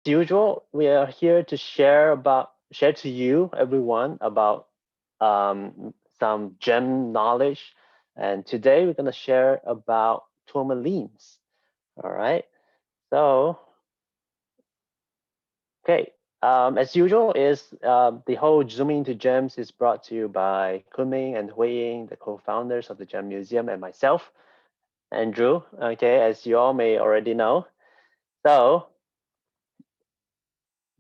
usual, we are here to share to you, everyone, about some gem knowledge. And today we're gonna share about tourmalines. All right. So, okay. As usual, is the whole zooming into gems is brought to you by Kunming and Huiying, the co-founders of the Gem Museum, and myself, Andrew. Okay, as you all may already know. So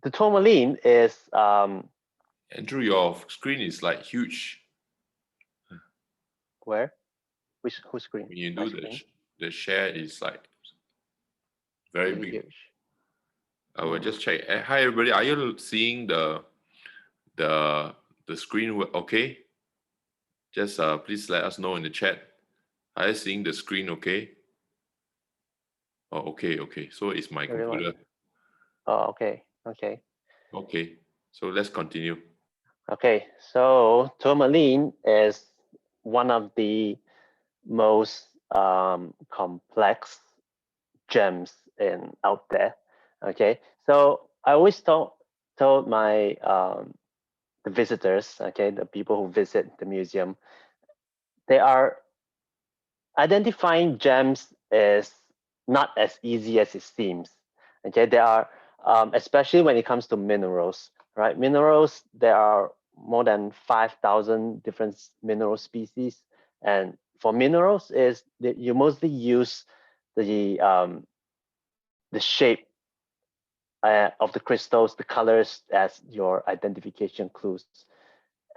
the tourmaline is Andrew, your screen is like huge. where? Which whose screen? When you My do screen. the share is like very Really big. huge. I will Hmm. just check. Hi everybody, are you seeing the the screen? Okay, just please let us know in the chat. Are you seeing the screen? Okay. Oh, okay, okay. So it's my Everyone. computer. Oh, okay. Okay. Okay. So let's continue. Okay. So tourmaline is one of the most complex gems in out there. Okay. So I always told my the visitors, okay, the people who visit the museum, they are identifying gems is not as easy as it seems. Okay, there are especially when it comes to minerals, right? Minerals, there are more than 5,000 different mineral species, and for minerals is that you mostly use the shape of the crystals, the colors as your identification clues.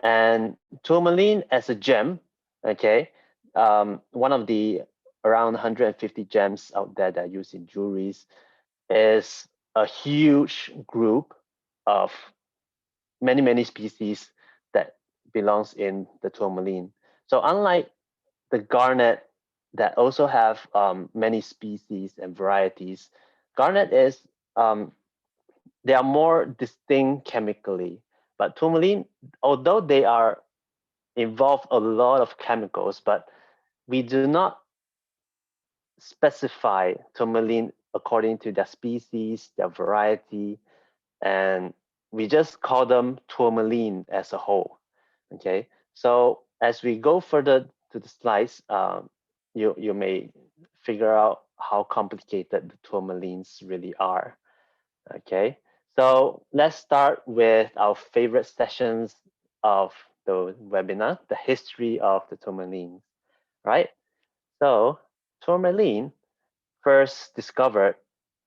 And tourmaline as a gem, okay, one of the around 150 gems out there that are used in jewelries is a huge group of many species that belongs in the tourmaline. So unlike the garnet that also have many species and varieties, garnet is um, they are more distinct chemically. But tourmaline, although they are involve a lot of chemicals, but we do not specify tourmaline according to their species, their variety, and we just call them tourmaline as a whole. Okay, so as we go further to the slides, you may figure out how complicated the tourmalines really are. Okay, so let's start with our favorite sessions of the webinar, the history of the tourmaline, right? So tourmaline first discovered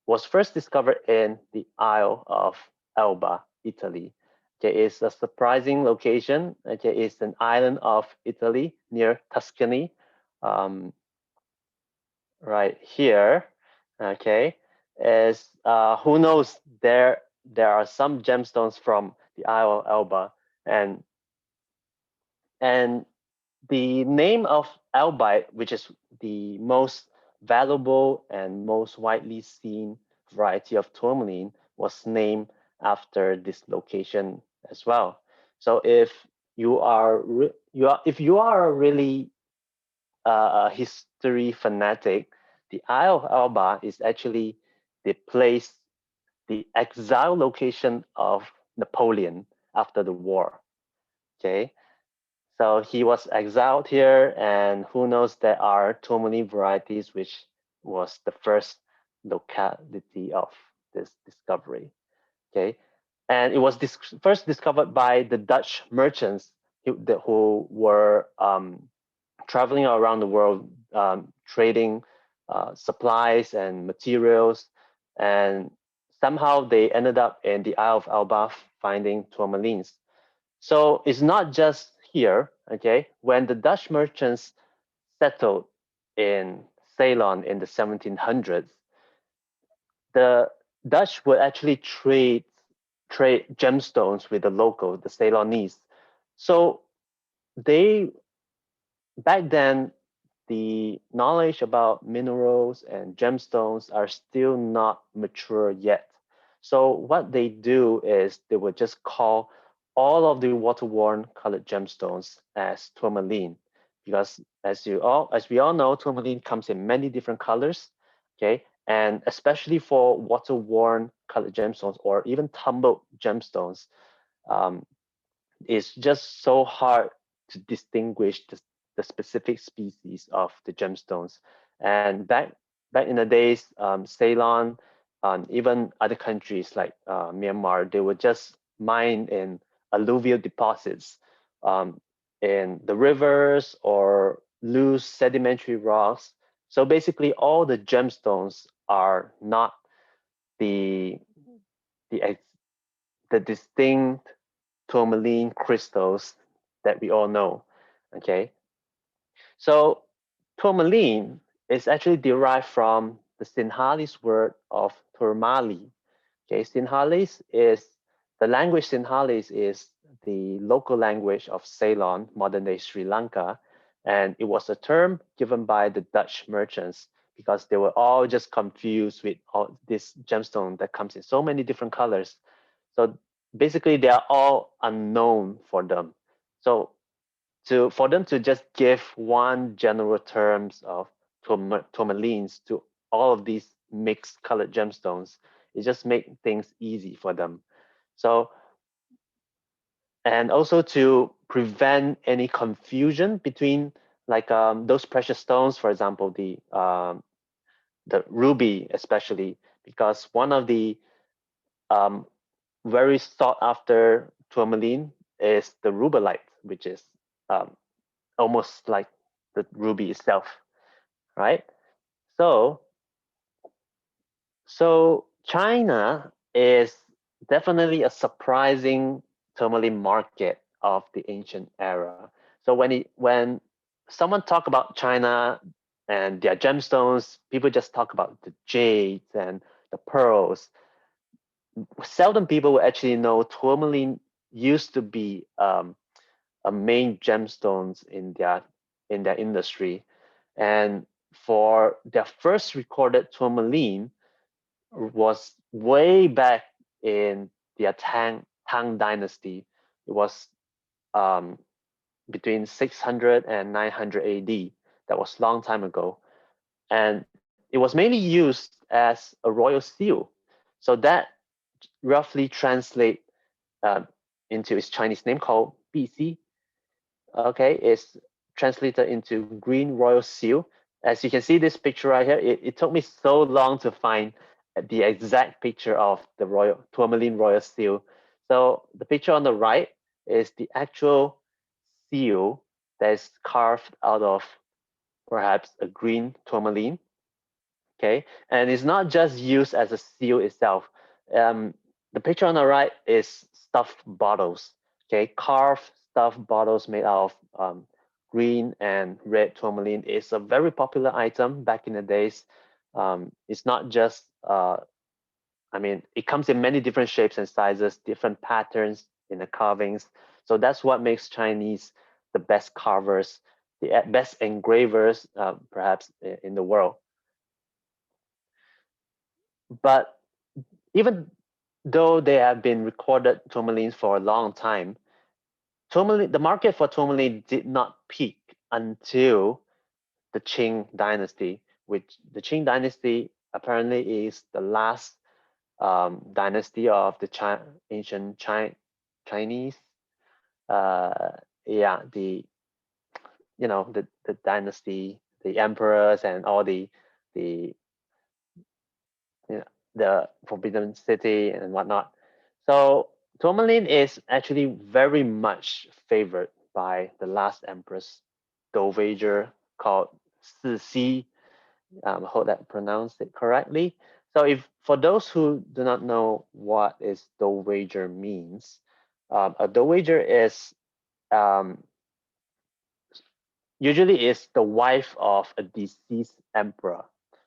was first discovered in the Isle of Elba, Italy. Okay, it's a surprising location. Okay, it's an island of Italy near Tuscany, um, right here. Okay, is who knows there are some gemstones from the Isle of Elba, and and the name of albite, which is the most valuable and most widely seen variety of tourmaline, was named after this location as well. So if if you are really a history fanatic, the Isle of Elba is actually the place, the exile location of Napoleon after the war. Okay, so he was exiled here, and who knows, there are tourmaline varieties, which was the first locality of this discovery. Okay, and it was first discovered by the Dutch merchants who were traveling around the world, trading supplies and materials, and somehow they ended up in the Isle of Elba finding tourmalines. So it's not just here, okay? When the Dutch merchants settled in Ceylon in the 1700s, the Dutch would actually trade gemstones with the local, the Ceylonese. So they back then the knowledge about minerals and gemstones are still not mature yet. So what they do is they would just call all of the water-worn colored gemstones as tourmaline, because as we all know, tourmaline comes in many different colors. Okay, and especially for water-worn colored gemstones or even tumbled gemstones, um, it's just so hard to distinguish the specific species of the gemstones. And back in the days, Ceylon, even other countries like Myanmar, they would just mine in alluvial deposits um, in the rivers or loose sedimentary rocks. So basically, all the gemstones are not the the the distinct tourmaline crystals that we all know. Okay, so tourmaline is actually derived from the Sinhalese word of tourmaline. Okay, Sinhalese is the language. Sinhalese is the local language of Ceylon, modern day Sri Lanka, and it was a term given by the Dutch merchants because they were all just confused with all this gemstone that comes in so many different colors. So basically, they are all unknown for them. So for them to just give one general terms of tourmalines to all of these mixed colored gemstones, it just make things easy for them. So, and also to prevent any confusion between like those precious stones, for example, the ruby especially, because one of the um, very sought after tourmaline is the Rubalite, which is um, almost like the ruby itself, right? So, so China is definitely a surprising tourmaline market of the ancient era. So when someone talk about China and their gemstones, people just talk about the jades and the pearls. Seldom people will actually know tourmaline used to be a main gemstones in their industry. And for their first recorded tourmaline was way back in the Tang dynasty. It was um, between 600 and 900 AD. That was a long time ago. And it was mainly used as a royal seal. So that roughly translate um, into its Chinese name called BC. Okay, it's translated into green royal seal. As you can see this picture right here, it took me so long to find the exact picture of the royal tourmaline royal seal. So the picture on the right is the actual seal that is carved out of perhaps a green tourmaline. Okay, and it's not just used as a seal itself. Um, the picture on the right is stuffed bottles. Okay, carved stuffed bottles made out of green and red tourmaline is a very popular item back in the days. It's not just I mean, it comes in many different shapes and sizes, different patterns in the carvings. So that's what makes Chinese the best carvers, the best engravers, perhaps in the world. But even though they have been recorded tourmalines for a long time, tourmaline, the market for tourmaline did not peak until the Qing dynasty, which the Qing dynasty apparently is the last dynasty of the ancient Chinese. Uh, yeah, the dynasty, the emperors, and all the you know, the Forbidden City and whatnot. So tourmaline is actually very much favored by the last empress dowager called Cixi. I hope that I pronounced it correctly. So if for those who do not know what is dowager means, a dowager is um, usually is the wife of a deceased emperor.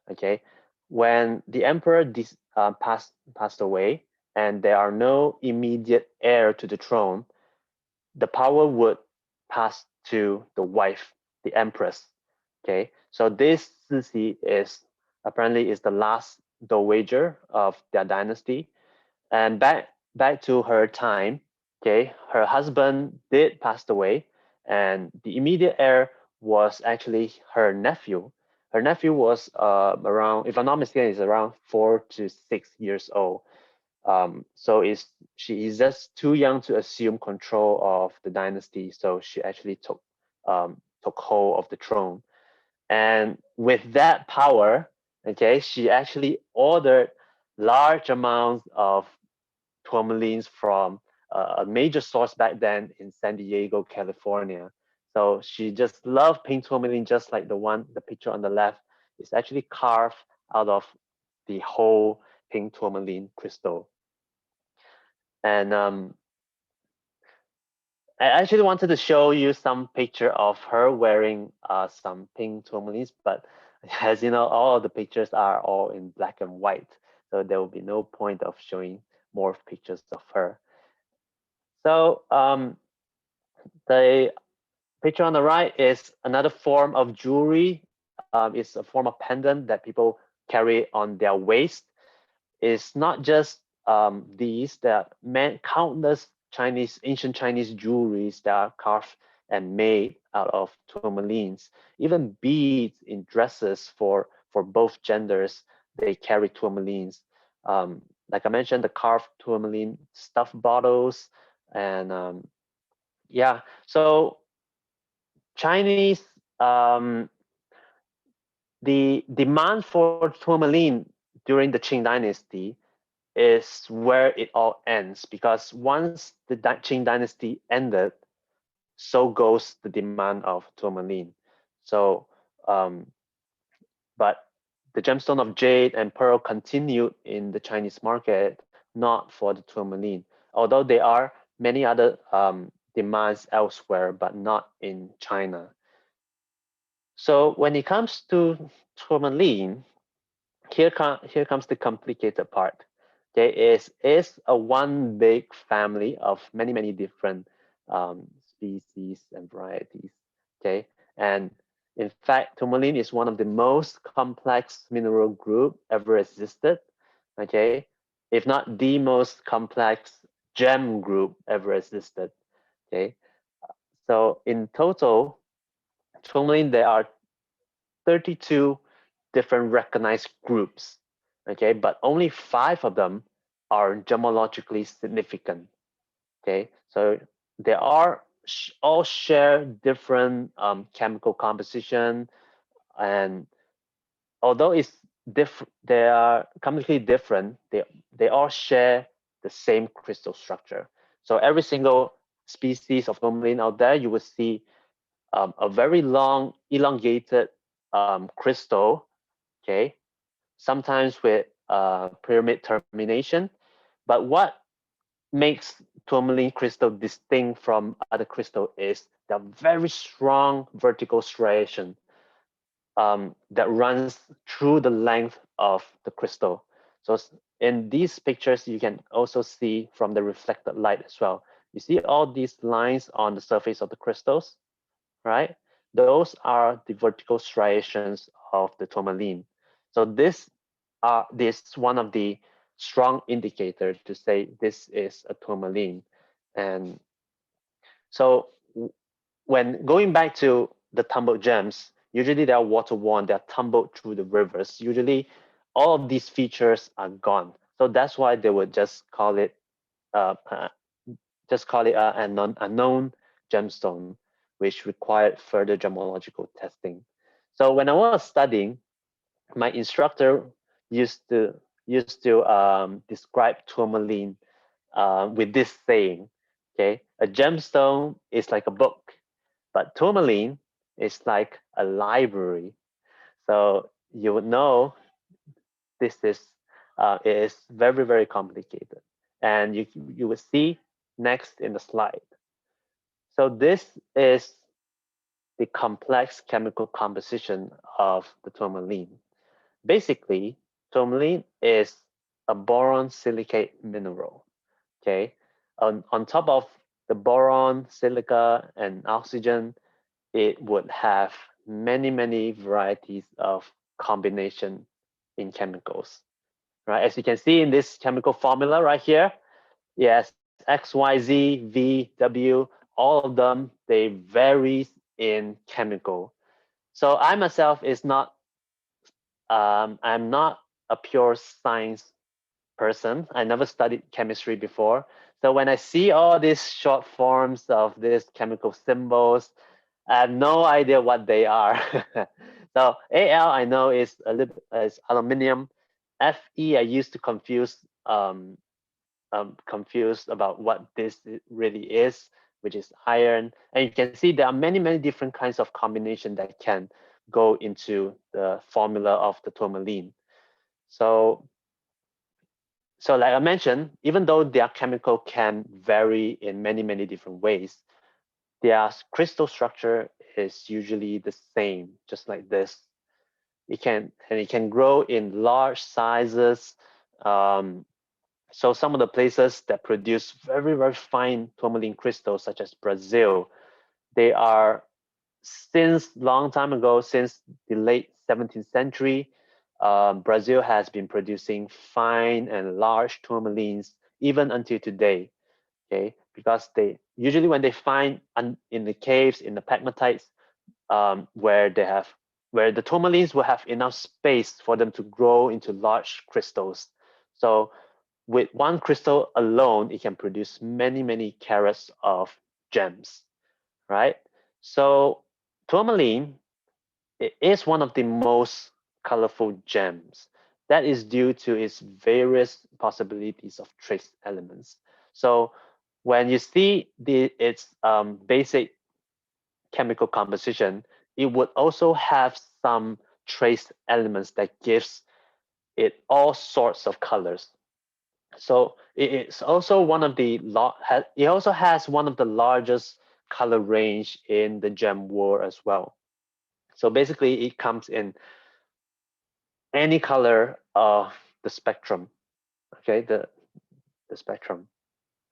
Okay, when the emperor passed away and there are no immediate heir to the throne, the power would pass to the wife, the empress. Okay, so this Cixi is apparently is the last dowager of their dynasty, and back to her time. Okay, her husband did pass away, and the immediate heir was actually her nephew, Her nephew was around, if I'm not mistaken, is around 4 to 6 years old. So she is just too young to assume control of the dynasty. So she actually took hold of the throne. And with that power, okay, she actually ordered large amounts of tourmalines from a major source back then in San Diego, California. So she just loved pink tourmaline, just like the picture on the left is actually carved out of the whole pink tourmaline crystal. And I actually wanted to show you some picture of her wearing some pink tourmalines, but as you know, all of the pictures are all in black and white. So there will be no point of showing more pictures of her. So the picture on the right is another form of jewelry. It's a form of pendant that people carry on their waist. It's not just these. There are countless ancient Chinese jewelries that are carved and made out of tourmalines. Even beads in dresses for both genders, they carry tourmalines. Like I mentioned, the carved tourmaline stuffed bottles, and yeah. So Chinese, the demand for tourmaline during the Qing dynasty is where it all ends, because once the Qing dynasty ended, so goes the demand of tourmaline. So, but the gemstone of jade and pearl continued in the Chinese market, not for the tourmaline, although there are many other demands elsewhere, but not in China. So when it comes to tourmaline, here comes the complicated part. There is a one big family of many different species and varieties. Okay, and in fact, tourmaline is one of the most complex mineral group ever existed. Okay, if not the most complex gem group ever existed. Okay, so in total, tourmaline there are 32 different recognized groups, okay, but only 5 of them are gemologically significant, okay. So they are all share different chemical composition, and although it's different, they are completely different. They all share the same crystal structure. So every single species of tourmaline out there, you will see a very long, elongated crystal, okay, sometimes with pyramid termination. But what makes tourmaline crystal distinct from other crystal is the very strong vertical striation that runs through the length of the crystal. So in these pictures, you can also see from the reflected light as well. You see all these lines on the surface of the crystals, right? Those are the vertical striations of the tourmaline. So this one of the strong indicators to say this is a tourmaline. And so when going back to the tumbled gems, usually they are water worn, they're tumbled through the rivers. Usually all of these features are gone. So that's why they would just call it an unknown gemstone, which required further gemological testing. So when I was studying, my instructor used to describe tourmaline with this saying. Okay, a gemstone is like a book, but tourmaline is like a library. So you would know this is very complicated, and you will see next in the slide. So this is the complex chemical composition of the tourmaline. Basically, tourmaline is a boron silicate mineral. Okay, on top of the boron, silica, and oxygen, it would have many varieties of combination in chemicals. Right, as you can see in this chemical formula right here, yes, X, Y, Z, V, W, all of them, they vary in chemical. So I myself is not I'm not a pure science person. I never studied chemistry before. So when I see all these short forms of these chemical symbols, I have no idea what they are. So Al I know is is aluminium. Fe I used to confused about what this really is, which is iron. And you can see there are many different kinds of combination that can go into the formula of the tourmaline. So like I mentioned, even though their chemical can vary in many different ways, their crystal structure is usually the same, just like this. It can grow in large sizes. Um, so some of the places that produce very fine tourmaline crystals, such as Brazil, they are since long time ago, since the late 17th century, Brazil has been producing fine and large tourmalines even until today. Okay, because they usually when they find in the caves, in the pegmatites, where they have where the tourmalines will have enough space for them to grow into large crystals. So with one crystal alone, it can produce many carats of gems, right? So tourmaline, it is one of the most colorful gems. That is due to its various possibilities of trace elements. So when you see its basic chemical composition, it would also have some trace elements that gives it all sorts of colors. So it's also one of the it also has one of the largest color range in the gem world as well. So basically, it comes in any color of the spectrum. Okay, the spectrum.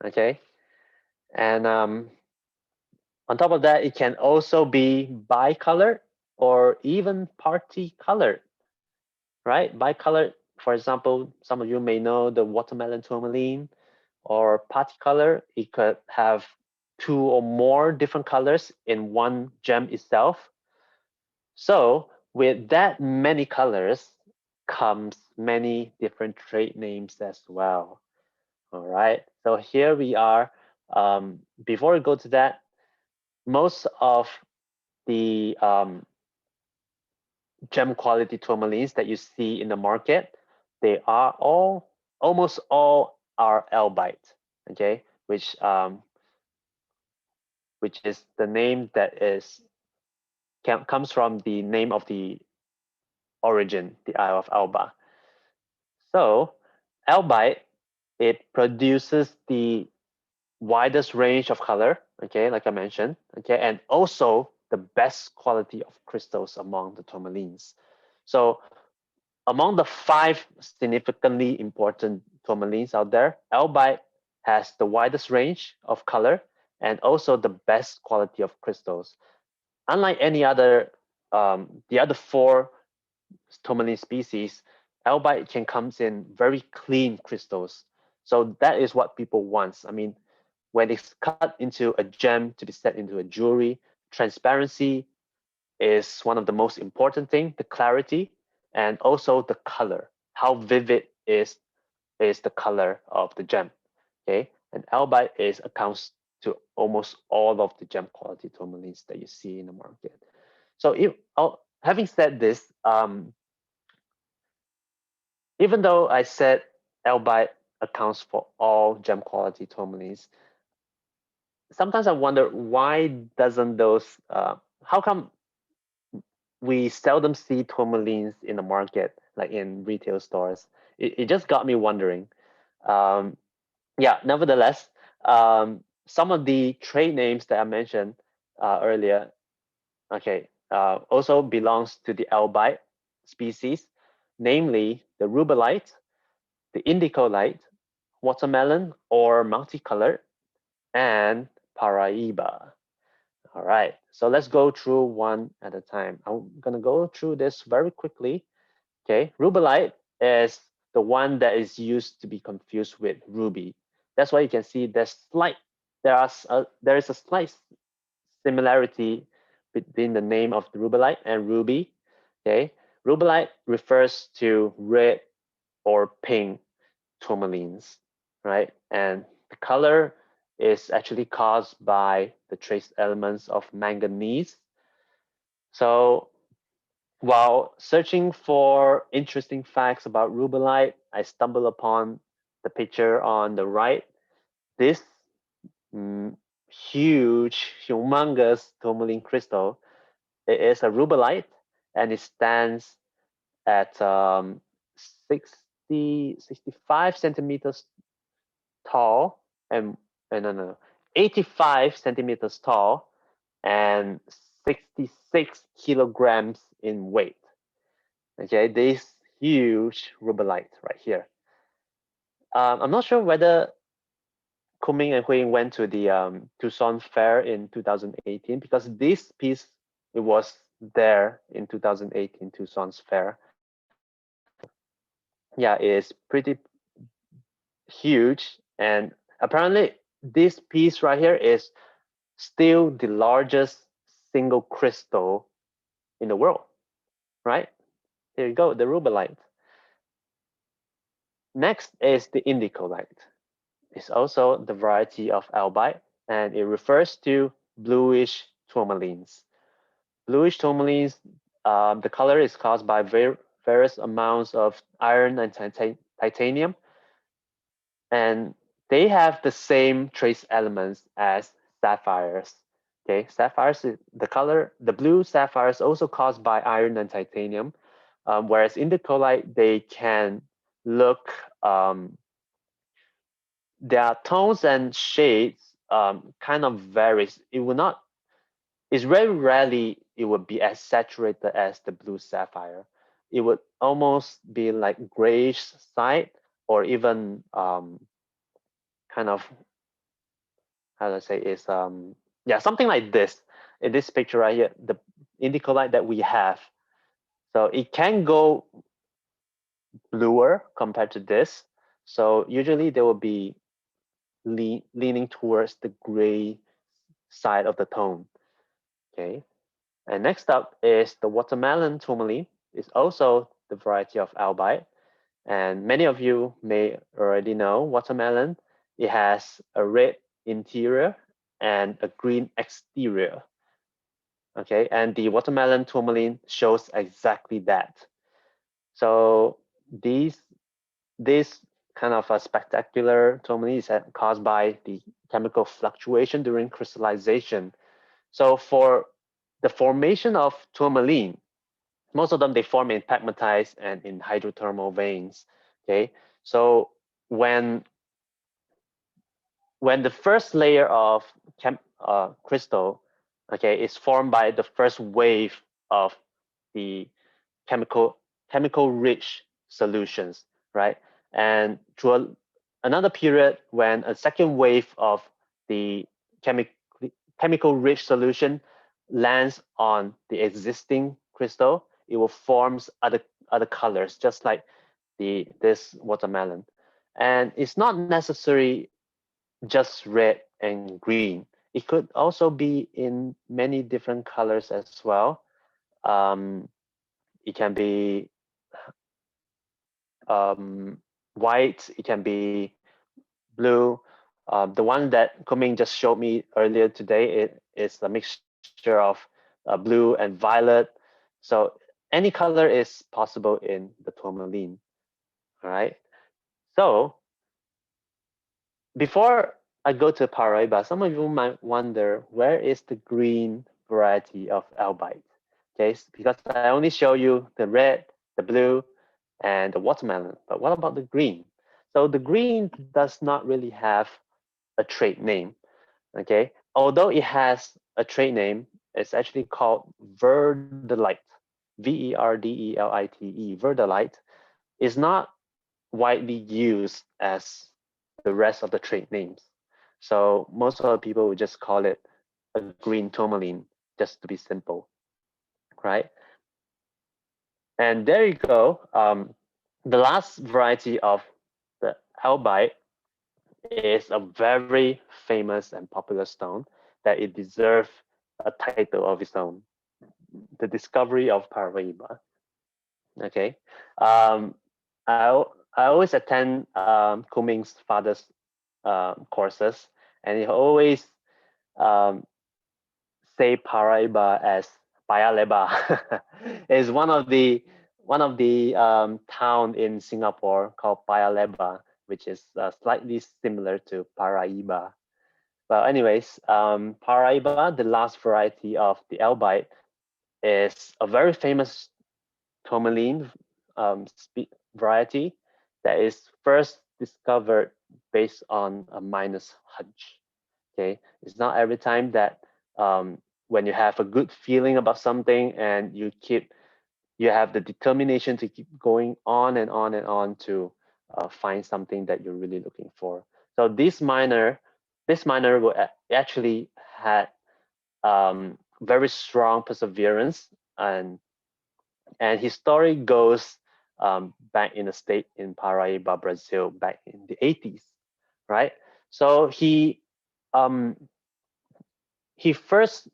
Okay, and on top of that, it can also be bicolored or even parti-colored. Right, bicolored. For example, some of you may know the watermelon tourmaline, or parti-color. It could have two or more different colors in one gem itself. So with that many colors comes many different trade names as well. All right. So here we are. Before we go to that, most of the gem quality tourmalines that you see in the market, they are almost all are albite. Okay, which is the name that comes from the name of the origin, the Isle of Elba. So albite, it produces the widest range of color, okay, like I mentioned, okay, and also the best quality of crystals among the tourmalines. So among the 5 significantly important tourmalines out there, albite has the widest range of color and also the best quality of crystals. Unlike any other, the other 4 tourmaline species, albite can come in very clean crystals. So that is what people want. I mean, when it's cut into a gem to be set into a jewelry, transparency is one of the most important thing, the clarity, and also the color. How vivid is the color of the gem? Okay, and albite is accounts to almost all of the gem quality tourmalines that you see in the market. So having said this, even though I said albite accounts for all gem quality tourmalines, sometimes I wonder why doesn't those how come we seldom see tourmalines in the market, like in retail stores? It just got me wondering. Um, yeah, nevertheless, some of the trade names that I mentioned earlier, okay, also belongs to the albite species, namely the Rubalite, the indicolite, watermelon or multicolored, and Paraiba. All right, so let's go through one at a time. I'm gonna go through this very quickly. Okay, Rubellite is the one that is used to be confused with ruby. That's why you can see there is a slight similarity between the name of the Rubellite and ruby. Okay, Rubellite refers to red or pink tourmalines, right? And the color is actually caused by the trace elements of manganese. So while searching for interesting facts about Rubellite, I stumbled upon the picture on the right. This huge, humongous tourmaline crystal, it is a Rubellite, and it stands at 65 centimeters tall and no, 85 centimeters tall and 66 kilograms in weight. Okay, this huge Rubellite right here. I'm not sure whether Kunming and Huiying went to the Tucson Fair in 2018 because this piece, it was there in 2018 Tucson's Fair. Yeah, it's pretty huge, and apparently this piece right here is still the largest single crystal in the world, right? Here you go, the Rubellite. Next is the indicolite. It's also the variety of albite, and it refers to bluish tourmalines. Bluish tourmalines, the color is caused by various amounts of iron and titanium, and they have the same trace elements as sapphires. Okay, sapphires, the color, the blue sapphire is also caused by iron and titanium, whereas indicolite, they can look, their tones and shades kind of varies. It will not, it's very rarely it would be as saturated as the blue sapphire. It would almost be like grayish side, or even kind of, how do I say, is yeah, something like this in this picture right here, the indicolite that we have. So it can go bluer compared to this. So usually they will be leaning towards the gray side of the tone. Okay. And next up is the watermelon tourmaline. It's also the variety of albite. And many of you may already know watermelon. It has a red interior and a green exterior. Okay, and the watermelon tourmaline shows exactly that. So this kind of a spectacular tourmaline is caused by the chemical fluctuation during crystallization. So for the formation of tourmaline, most of them, they form in pegmatites and in hydrothermal veins. Okay, so when the first layer of crystal, okay, is formed by the first wave of the chemical rich solutions, right? And through another period, when a second wave of the chemical rich solution lands on the existing crystal, it will form other colors, just like this watermelon. And it's not necessary just red and green. It could also be in many different colors as well. It can be white, it can be blue. The one that Kunming just showed me earlier today, it is a mixture of blue and violet. So any color is possible in the tourmaline. All right. So before I go to Paraiba, some of you might wonder, where is the green variety of albite? Okay, because I only show you the red, the blue, and the watermelon. But what about the green? So the green does not really have a trade name. Okay, although it has a trade name, it's actually called verdolite. Verdelite. Verdolite is not widely used as the rest of the trade names. So most of the people would just call it a green tourmaline, just to be simple, right? And there you go. The last variety of the albite is a very famous and popular stone that it deserves a title of its own, the discovery of Paraiba. Okay. Um, I always attend Kunming's father's courses, and he always um, say Paraiba as Paya Lebar. Is one of the town in Singapore called Paya Lebar, which is slightly similar to Paraiba. Well, anyways, Paraiba, the last variety of the albite, is a very famous tourmaline variety that is first discovered based on a miner's hunch. Okay, it's not every time that when you have a good feeling about something and you have the determination to keep going on and on and on to find something that you're really looking for. So this miner actually had very strong perseverance, and his story goes back in the state in Paraiba, Brazil, back in the 80s, right? So um, he first,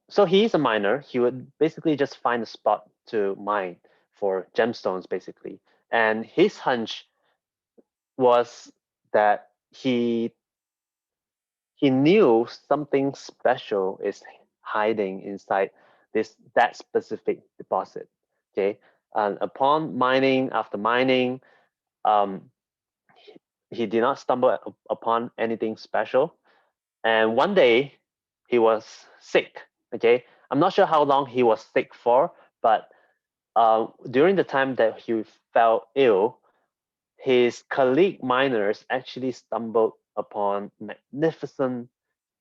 so he is a miner. He would basically just find a spot to mine for gemstones, basically. And his hunch was that he knew something special is hiding inside that specific deposit. Okay, and upon mining, after mining, um, he did not stumble upon anything special. And one day, he was sick. Okay, I'm not sure how long he was sick for, but during the time that he fell ill, his colleague miners actually stumbled upon magnificent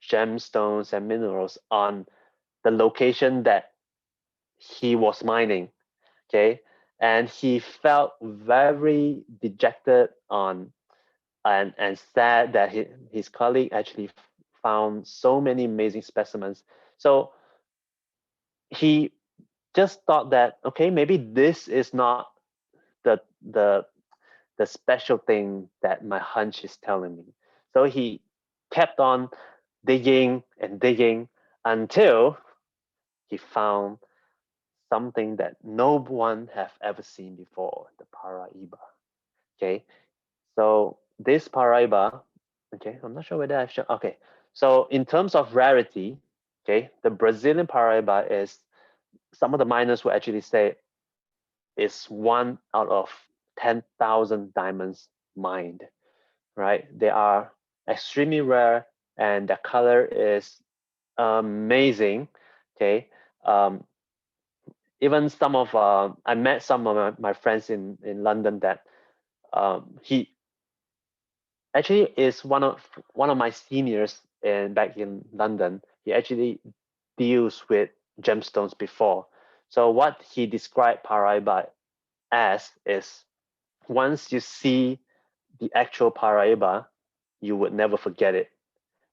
gemstones and minerals on the location that he was mining. Okay, and he felt very dejected on and sad that his colleague actually found so many amazing specimens. So he just thought that, okay, maybe this is not the the the special thing that my hunch is telling me. So he kept on digging and digging until he found something that no one have ever seen before, the Paraiba. Okay, so this Paraiba, okay, I'm not sure whether I've shown. Okay, so in terms of rarity, okay, the Brazilian Paraiba is, some of the miners will actually say, is one out of 10,000 diamonds mined, right? They are extremely rare and their color is amazing. Okay. Even I met some of my friends in London that he actually is one of my seniors back in London. He actually deals with gemstones before. So what he described Paraiba as is, once you see the actual Paraiba, you would never forget it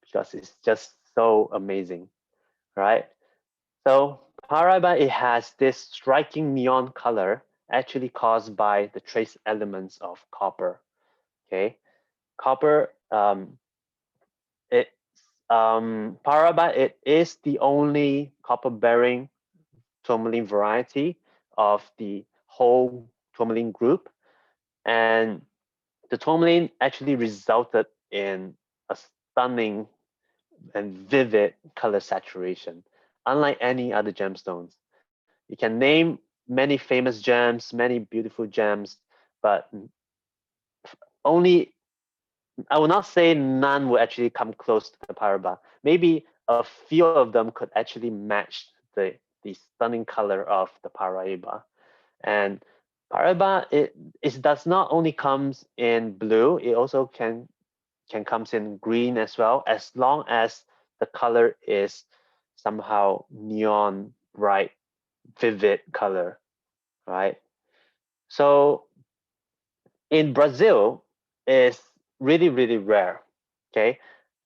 because it's just so amazing, right? So Paraiba, it has this striking neon color actually caused by the trace elements of copper. Okay, copper. It Paraiba. It is the only copper-bearing tourmaline variety of the whole tourmaline group, and the tourmaline actually resulted in a stunning and vivid color saturation, unlike any other gemstones. You can name many famous gems, many beautiful gems, but only, I will not say none will actually come close to the Paraiba. Maybe a few of them could actually match the stunning color of the Paraiba. And Paraiba, it does not only comes in blue, it also can comes in green as well, as long as the color is somehow neon bright, vivid color, right? So in Brazil, is really, really rare. Okay.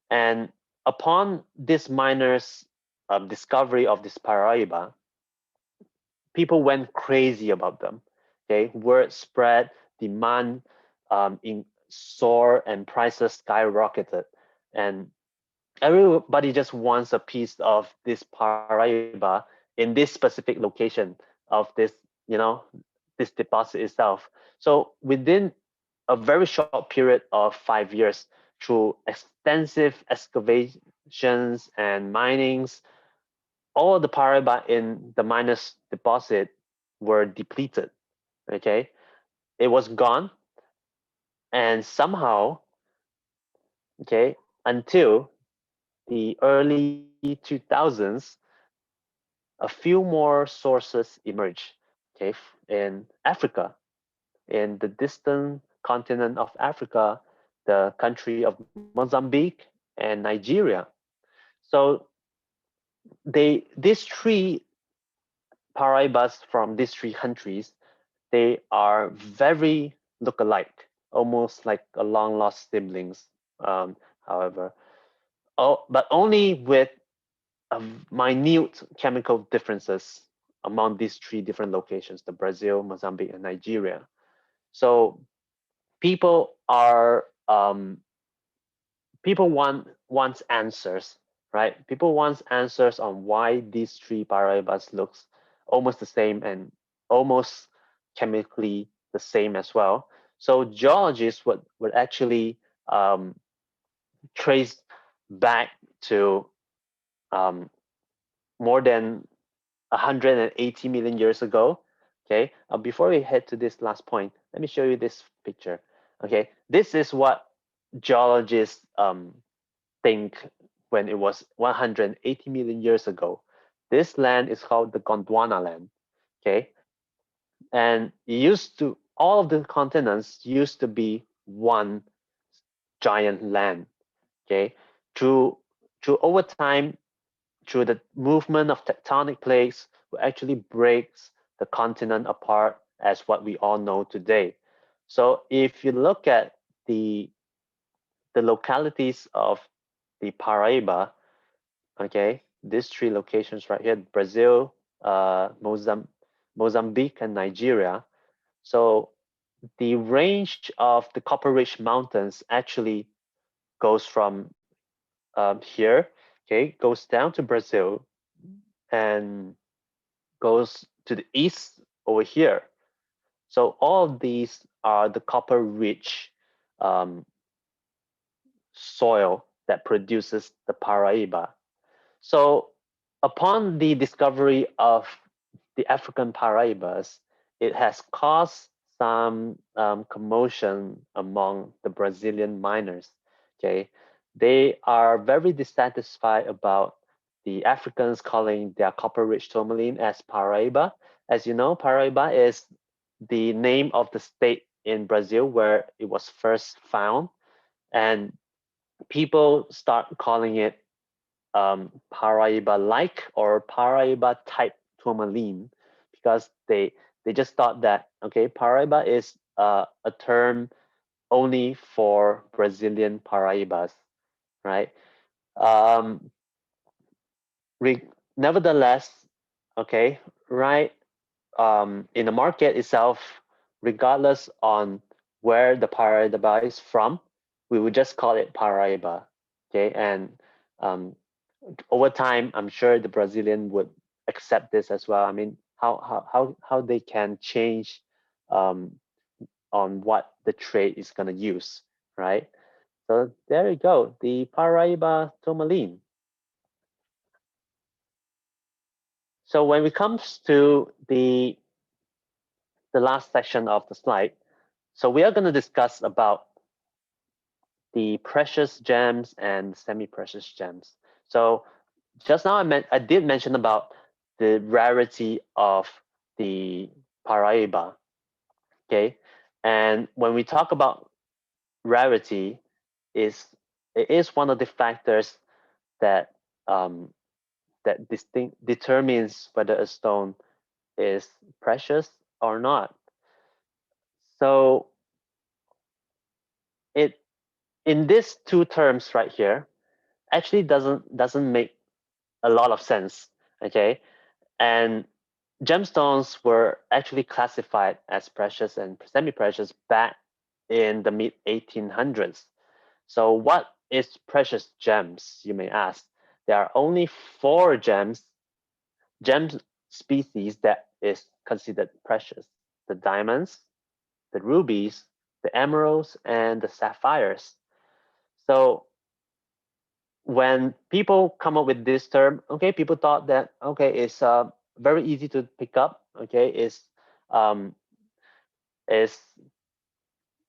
And upon this miner's discovery of this Paraiba, people went crazy about them. Okay. Word spread, demand in soar, and prices skyrocketed. And everybody just wants a piece of this Paraiba in this specific location of this, you know, this deposit itself. So within a very short period of 5 years, through extensive excavations and minings, all the Paraiba in the miners deposit were depleted. Okay, it was gone, and somehow, okay, until the early 2000s, a few more sources emerged. Okay, in Africa, in the distant continent of Africa, the country of Mozambique and Nigeria. So these three Paraibas from these three countries, they are very look-alike, almost like a long-lost siblings. However, but only with minute chemical differences among these three different locations: the Brazil, Mozambique, and Nigeria. So people are people wants answers, right? People wants answers on why these three Paraibas looks almost the same and almost chemically the same as well. So geologists would actually trace back to um, more than 180 million years ago. Okay, before we head to this last point, let me show you this picture. Okay, this is what geologists think when it was 180 million years ago. This land is called the Gondwana land. Okay, and it used to, all of the continents used to be one giant land. Okay, through over time, through the movement of tectonic plates, will actually breaks the continent apart as what we all know today. So if you look at the localities of the Paraiba, okay, these three locations right here: Brazil, Mozambique, and Nigeria. So the range of the Copper Ridge Mountains actually goes from here, okay, goes down to Brazil and goes to the east over here. So all of these are the copper rich um, soil that produces the Paraiba. So upon the discovery of the African Paraibas, it has caused some commotion among the Brazilian miners. Okay, they are very dissatisfied about the Africans calling their copper-rich tourmaline as Paraiba. As you know, Paraiba is the name of the state in Brazil where it was first found, and people start calling it Paraiba-like or Paraiba-type tourmaline because they just thought that, okay, Paraiba is a term only for Brazilian Paraibas, right? Um, Nevertheless, okay, right, in the market itself, regardless on where the Paraiba is from, we would just call it Paraiba, okay? And um, over time, I'm sure the Brazilian would accept this as well. I mean, how they can change um, on what the trade is going to use, right? So there you go, the Paraiba Tourmaline. So when it comes to the last section of the slide, so we are going to discuss about the precious gems and semi-precious gems. So just now I did mention about the rarity of the Paraiba, okay? And when we talk about rarity, it is one of the factors that determines whether a stone is precious or not. So it in these two terms right here actually doesn't make a lot of sense, okay? And gemstones were actually classified as precious and semi-precious back in the mid 1800s. So what is precious gems, you may ask? There are only four gem species that is considered precious. the diamonds, the rubies, the emeralds, and the sapphires. So when people come up with this term, okay, people thought that okay, it's very easy to pick up. Okay, um, is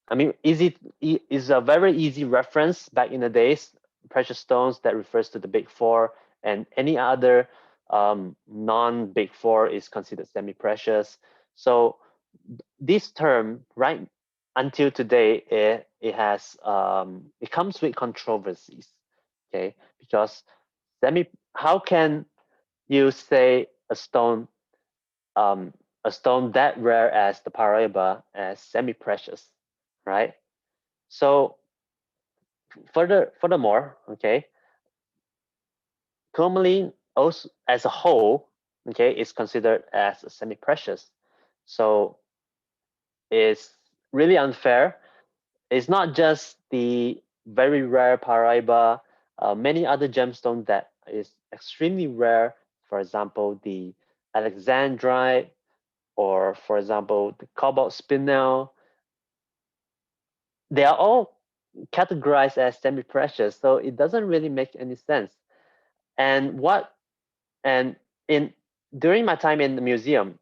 I mean, is a very easy reference back in the days. Precious stones that refers to the big four, and any other non-big four is considered semi-precious. So this term, right until today, it comes with controversies. Okay, because how can you say um, a stone that rare as the Paraiba as semi-precious, right? So furthermore, okay, tourmaline also as a whole, okay, is considered as a semi-precious. So it's really unfair. It's not just the very rare Paraiba, many other gemstones that is extremely rare. For example, the Alexandrite, or for example, the cobalt spinel. They are all categorized as semi-precious, so it doesn't really make any sense. And what and in during my time in the museum,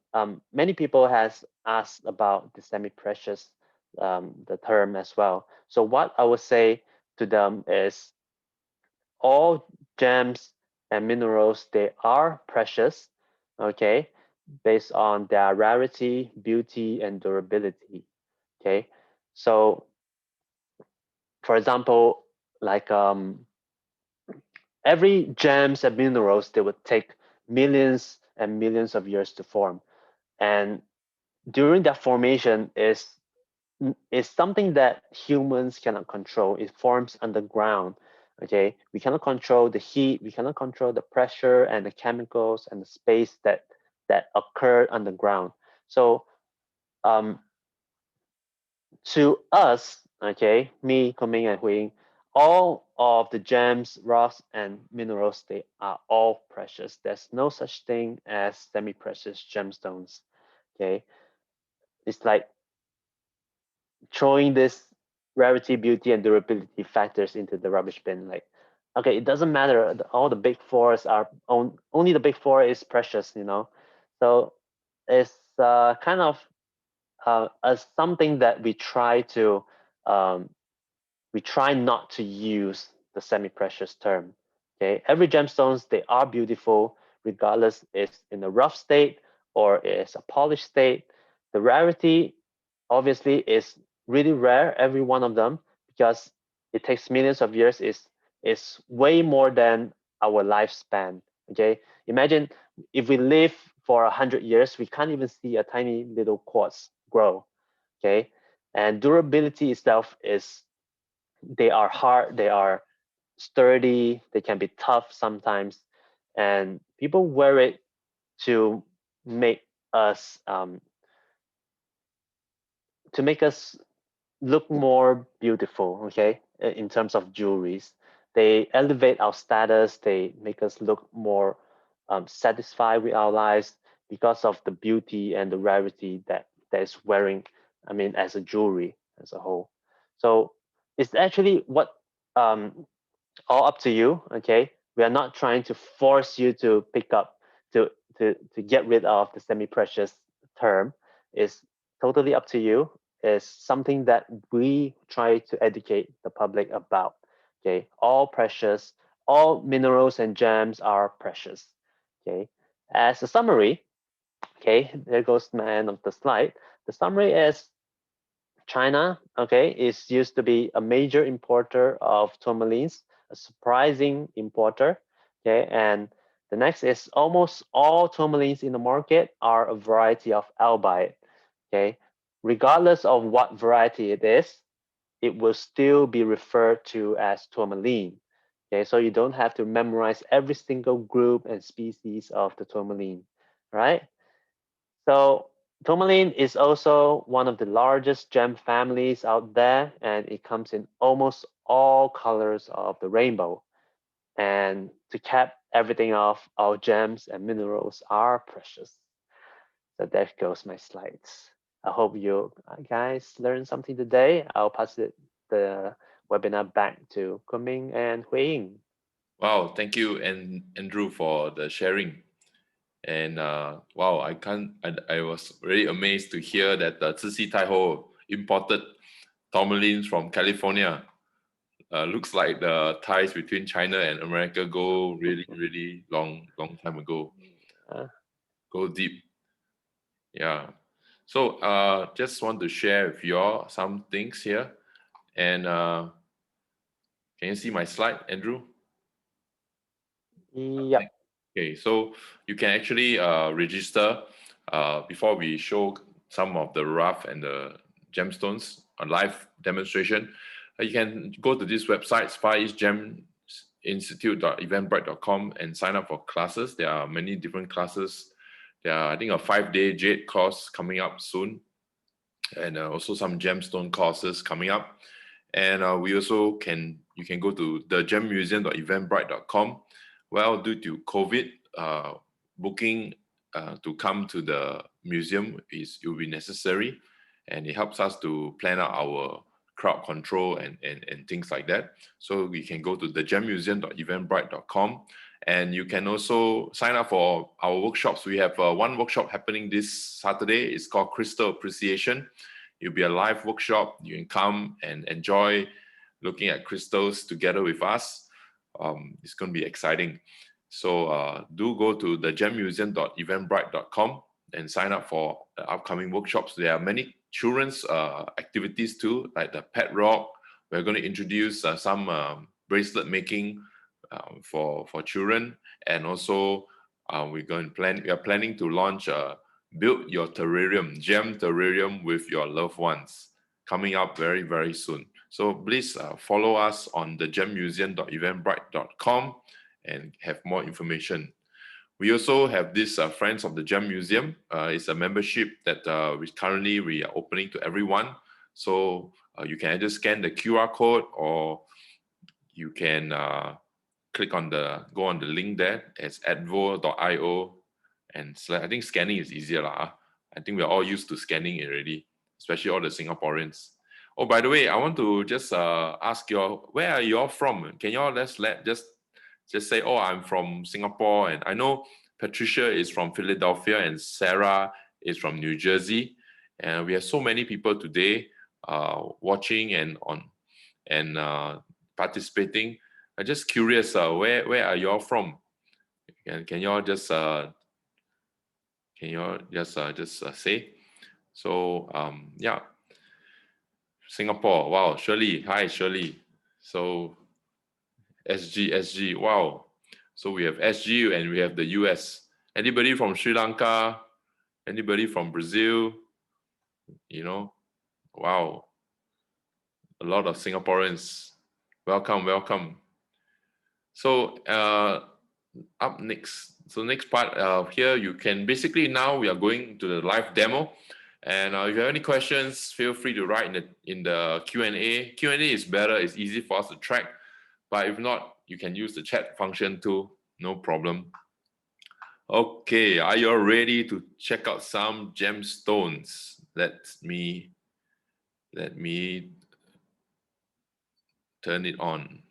many people has asked about the semi-precious, the term as well. So what I would say to them is all gems and minerals, they are precious, okay, based on their rarity, beauty, and durability. Okay, so for example, like every gems and minerals, they would take millions and millions of years to form, and during that formation is something that humans cannot control. It forms underground. Okay, we cannot control the heat, we cannot control the pressure and the chemicals and the space that occur underground. So um, to us, okay, me, Kunming and Huiying, all of the gems, rocks, and minerals, they are all precious. There's no such thing as semi-precious gemstones. Okay, it's like throwing this rarity, beauty, and durability factors into the rubbish bin. Like, okay, it doesn't matter. All the big fours are only the big four is precious, you know. So it's kind of as something that um, we try not to use the semi-precious term. Okay, every gemstones, they are beautiful, regardless it's in a rough state or it's a polished state. The rarity obviously is really rare, every one of them, because it takes millions of years. Is way more than our lifespan. Okay, imagine if we live for 100 years, we can't even see a tiny little quartz grow. Okay, and durability itself is, they are hard, they are sturdy, they can be tough sometimes, and people wear it to make us um, to make us look more beautiful. Okay, in terms of jewelries, they elevate our status, they make us look more satisfied with our lives because of the beauty and the rarity that is wearing, I mean, as a jewelry as a whole. So it's actually what um, all up to you. Okay, we are not trying to force you to pick up to get rid of the semi-precious term. It's totally up to you. It's something that we try to educate the public about. Okay, all precious, all minerals and gems are precious. Okay, as a summary, okay, there goes my end of the slide. The summary is China, okay, is used to be a major importer of tourmalines, a surprising importer, okay, and the next is almost all tourmalines in the market are a variety of albite, okay. Regardless of what variety it is, it will still be referred to as tourmaline, okay. So you don't have to memorize every single group and species of the tourmaline, right? So tourmaline is also one of the largest gem families out there, and it comes in almost all colors of the rainbow. And to cap everything off, our gems and minerals are precious. So there goes my slides. I hope you guys learned something today. I'll pass the webinar back to Kunming and Huiying. Wow, thank you, and Andrew, for the sharing. And wow, I was really amazed to hear that the Cixi Taiho imported tourmalines from California. Looks like the ties between China and America go really, really long time ago. Uh, Go deep. Yeah. So just want to share with you all some things here. And can you see my slide, Andrew? yep. Okay, so you can actually register before we show some of the rough and the gemstones, a live demonstration. You can go to this website, FareEastGemInstitute.eventbrite.com, and sign up for classes. There are many different classes. There are, I think, a 5-day jade course coming up soon, and also some gemstone courses coming up. And we also you can go to thegemmuseum.eventbrite.com. Well, due to COVID, booking to come to the museum will be necessary, and it helps us to plan out our crowd control and things like that. So we can go to thegemmuseum.eventbrite.com, and you can also sign up for our workshops. We have one workshop happening this Saturday. It's called Crystal Appreciation. It'll be a live workshop. You can come and enjoy looking at crystals together with us. It's going to be exciting. So do go to thegemmuseum.eventbrite.com and sign up for the upcoming workshops. There are many children's activities too, like the pet rock. We're going to introduce some bracelet making for children, and also we are planning to launch Build Your Terrarium, Gem Terrarium with your loved ones, coming up very, very soon. So please follow us on thegemmuseum.eventbrite.com and have more information. We also have this Friends of the Gem Museum. It's a membership that we are opening to everyone. So you can either scan the QR code, or you can go on the link there. It's advo.io, and I think scanning is easier lah. I think we're all used to scanning already, especially all the Singaporeans. Oh, by the way, I want to just ask you all, where are you all from? Can you all just say, oh, I'm from Singapore, and I know Patricia is from Philadelphia and Sarah is from New Jersey, and we have so many people today watching and participating. I'm just curious, where are you all from? Can you all just say? So yeah, Singapore. Wow, Shirley. Hi, Shirley. So SG. Wow. So we have SG and we have the US. Anybody from Sri Lanka? Anybody from Brazil? Wow. A lot of Singaporeans. Welcome. So up next. So next part here, you can basically, now we are going to the live demo. And if you have any questions, feel free to write in the Q&A. Q&A is better. It's easy for us to track. But if not, you can use the chat function too. No problem. Okay, are you all ready to check out some gemstones? Let me turn it on.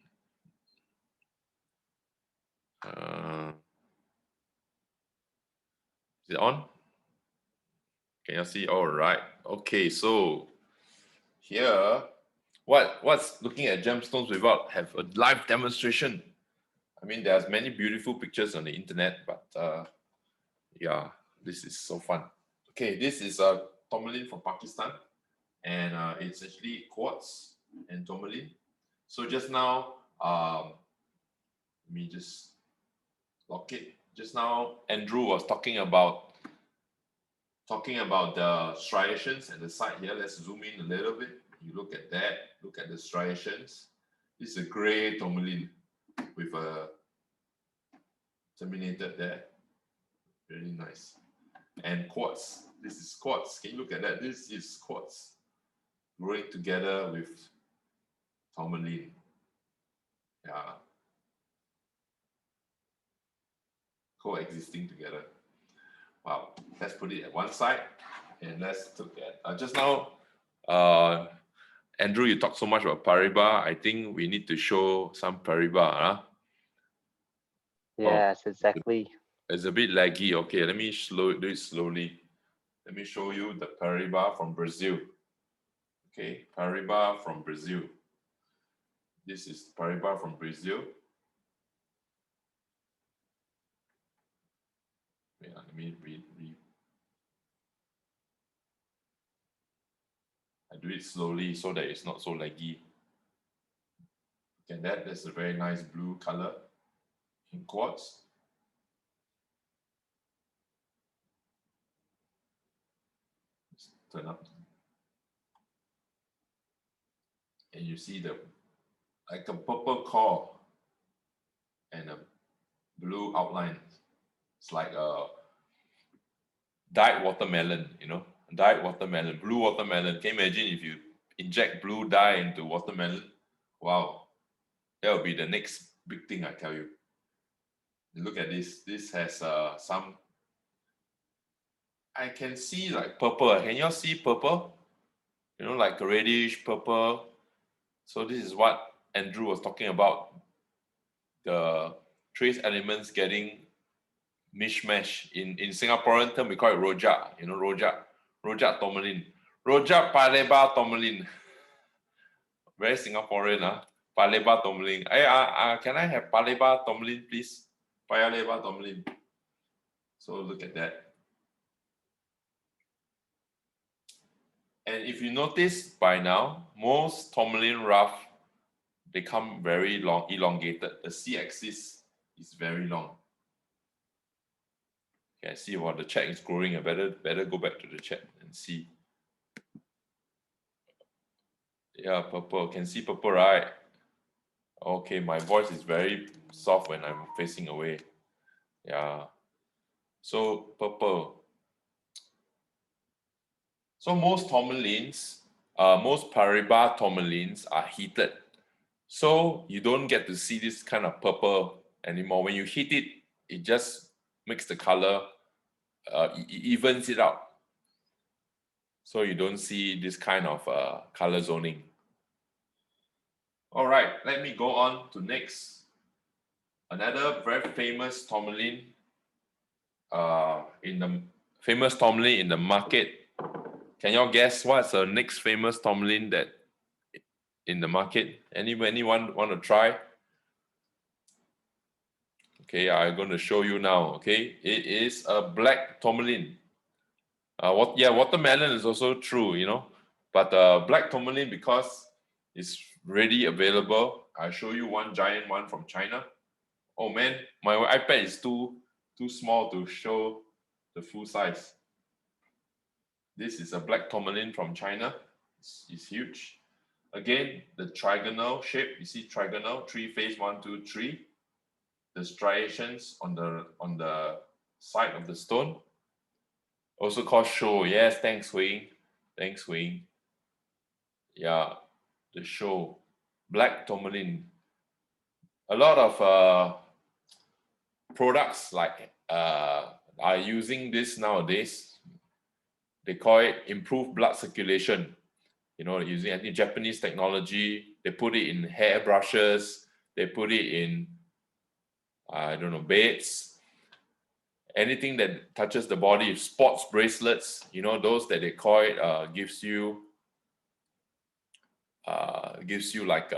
Is it on? Can you see? All right. Okay, so here, what's looking at gemstones without have a live demonstration? I mean, there's many beautiful pictures on the internet, but yeah, this is so fun. Okay, this is a tourmaline from Pakistan, and it's actually quartz and tourmaline. So just now, let me just lock it. Just now, Andrew was talking about the striations at the side here. Let's zoom in a little bit. You look at that. Look at the striations. This is a gray tourmaline with a terminated there. Really nice. And quartz. This is quartz. Can you look at that? This is quartz growing together with tourmaline. Yeah. Coexisting together. Wow. Let's put it at one side. And let's look at just now. Andrew, you talked so much about Paraiba. I think we need to show some Paraiba. Huh? Oh, Yes, exactly. it's a bit laggy. Okay, let me do it slowly. Let me show you the Paraiba from Brazil. Okay, Paraiba from Brazil. This is Paraiba from Brazil. Yeah, let me read. I do it slowly so that it's not so laggy. Look at that. That's a very nice blue color in quartz. Let's turn up. And you see the like a purple core and a blue outline. It's like a dyed watermelon, you know, dyed watermelon, blue watermelon. Can you imagine if you inject blue dye into watermelon? Wow, that will be the next big thing, I tell you. Look at this. This has some. I can see like purple. Can you all see purple? You know, like reddish purple. So this is what Andrew was talking about. The trace elements getting mishmash. In Singaporean term, we call it rojak. You know, rojak tourmaline, rojak Paraiba tourmaline. Very Singaporean, Paraiba Tourmaline. Can I have Paraiba Tourmaline, please? Paraiba Tourmaline. So look at that. And if you notice by now, most tourmaline rough, they come very long, elongated. The C-axis is very long. Okay, I see what the chat is growing. I better go back to the chat and see. Yeah, purple. Can see purple, right? Okay, my voice is very soft when I'm facing away. Yeah. So purple. So most tourmalines, most Paraiba tourmalines are heated. So you don't get to see this kind of purple anymore. When you heat it, it just makes the color, evens it out. So you don't see this kind of color zoning. All right, let me go on to next. Another very famous tourmaline in the market. Can y'all guess what's the next famous tourmaline that in the market? Anyone want to try? Okay, I'm going to show you now. Okay, it is a black tourmaline. Watermelon is also true, you know, but black tourmaline, because it's ready available. I'll show you one giant one from China. Oh man, my iPad is too small to show the full size. This is a black tourmaline from China. It's huge. Again, the trigonal shape. You see trigonal, three face, 1, 2, 3. The striations on the side of the stone. Also called show. Yes, thanks, Huiying. Thanks, Huiying. Yeah, the show. Black tourmaline. A lot of products like are using this nowadays. They call it improved blood circulation. You know, using, I think, Japanese technology. They put it in hair brushes. They put it in, I don't know, beds. Anything that touches the body, sports bracelets, you know, those that they call it, gives you like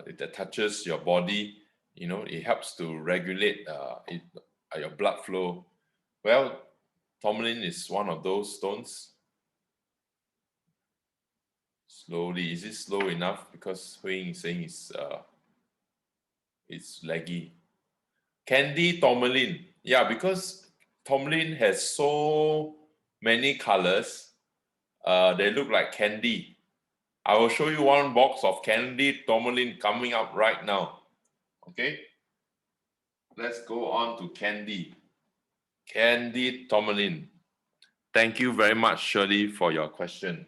it touches your body. You know, it helps to regulate your blood flow. Well, tourmaline is one of those stones. Slowly, is it slow enough? Because Huiying is saying it's laggy. Candy tourmaline, yeah, because tourmaline has so many colors. They look like candy. I will show you one box of candy tourmaline coming up right now. Okay, let's go on to candy tourmaline. Thank you very much, Shirley, for your question.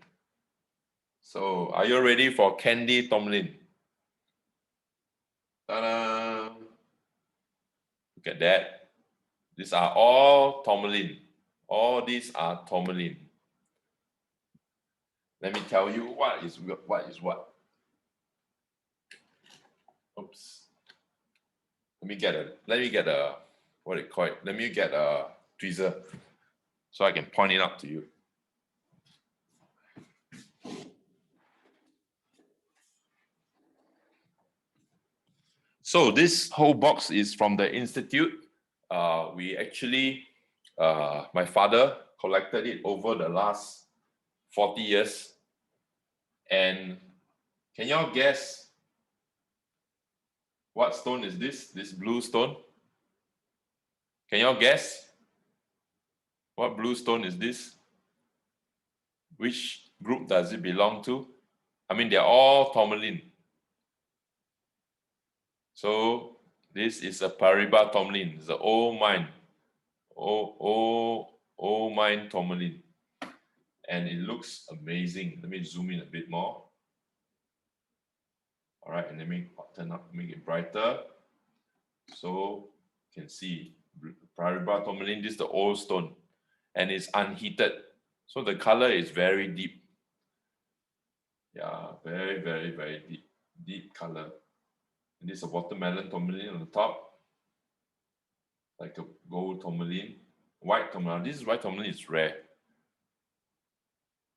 So, are you ready for candy tourmaline? Ta-da! Look at that. These are all tourmaline. All these are tourmaline. Let me tell you what is what. Oops. Let me get a what do you call it? Let me get a tweezer so I can point it out to you. So this whole box is from the Institute. We actually, my father collected it over the last 40 years. And can y'all guess what stone is this? This blue stone? Can y'all guess? What blue stone is this? Which group does it belong to? I mean, they're all tourmaline. So this is a Paraiba Tourmaline. It's an old mine. Old mine tourmaline. And it looks amazing. Let me zoom in a bit more. All right, and let me turn up, make it brighter. So you can see Paraiba Tourmaline, this is the old stone. And it's unheated. So the color is very deep. Yeah, very, very, very deep. Deep color. And this is a watermelon tourmaline on the top. Like a gold tourmaline. White tourmaline. This is white tourmaline is rare.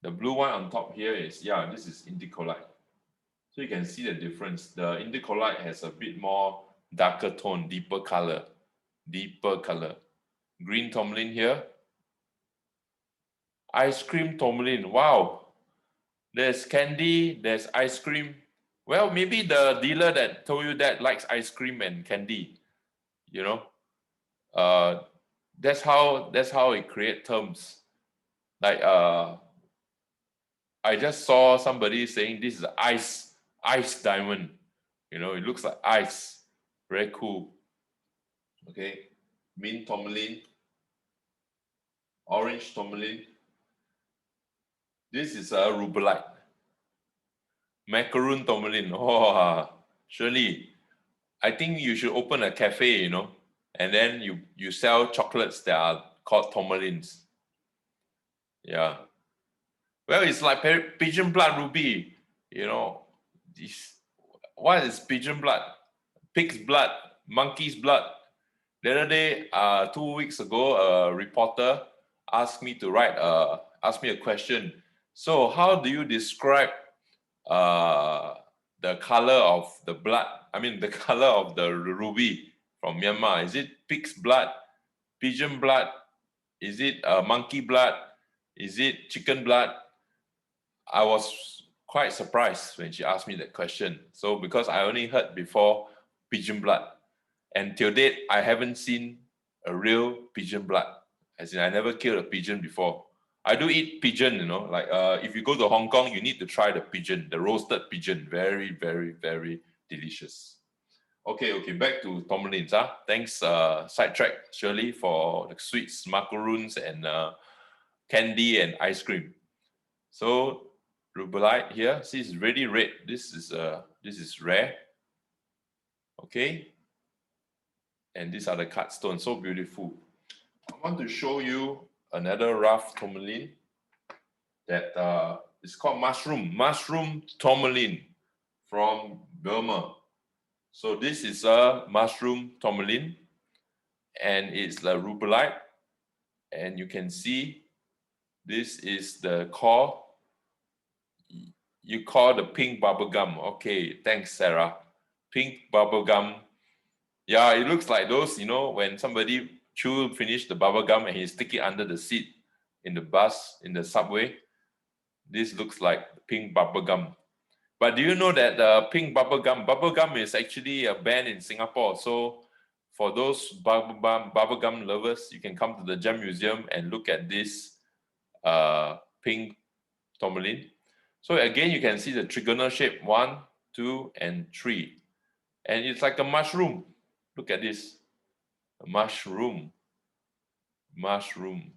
The blue one on top here is, yeah, this is indicolite. So you can see the difference. The indicolite has a bit more darker tone, deeper color. Deeper color. Green tourmaline here. Ice cream tourmaline. Wow. There's candy, there's ice cream. Well, maybe the dealer that told you that likes ice cream and candy. You know? That's how it create terms. Like I just saw somebody saying this is ice diamond. You know, it looks like ice. Very cool. Okay. Mint tourmaline. Orange tourmaline. This is a Rubalite. Macaroon tourmaline. Oh, surely. I think you should open a cafe, you know, and then you sell chocolates that are called tourmalines. Yeah. Well, it's like pigeon blood ruby, you know. What is pigeon blood? Pig's blood, monkey's blood. The other day, 2 weeks ago, a reporter asked me a question. So, how do you describe the color of the blood? I mean, the color of the ruby from Myanmar. Is it pig's blood, pigeon blood? Is it monkey blood? Is it chicken blood? I was quite surprised when she asked me that question. So because I only heard before pigeon blood, and till date I haven't seen a real pigeon blood. As in, I never killed a pigeon before. I do eat pigeon, you know. Like if you go to Hong Kong, you need to try the pigeon, the roasted pigeon. Very, very, very delicious. Okay, back to tourmalines. Thanks, sidetrack Shirley, for the sweets, macaroons, and candy and ice cream. So Rubalite here, see, it's really red. This is rare. Okay, and these are the cut stones, so beautiful. I want to show you another rough tourmaline that is called mushroom tourmaline from Burma. So this is a mushroom tourmaline, and it's the Rubellite, and you can see this is the core. You call the pink bubblegum. Okay, thanks, Sarah. Pink bubblegum. Yeah, it looks like those, you know, when somebody finish the bubblegum and he stick it under the seat in the bus, in the subway. This looks like pink bubblegum. But do you know that pink bubblegum is actually a band in Singapore. So for those bubblegum lovers, you can come to the Gem Museum and look at this pink tourmaline. So again, you can see the trigonal shape, 1, 2, and 3. And it's like a mushroom. Look at this, a mushroom. Let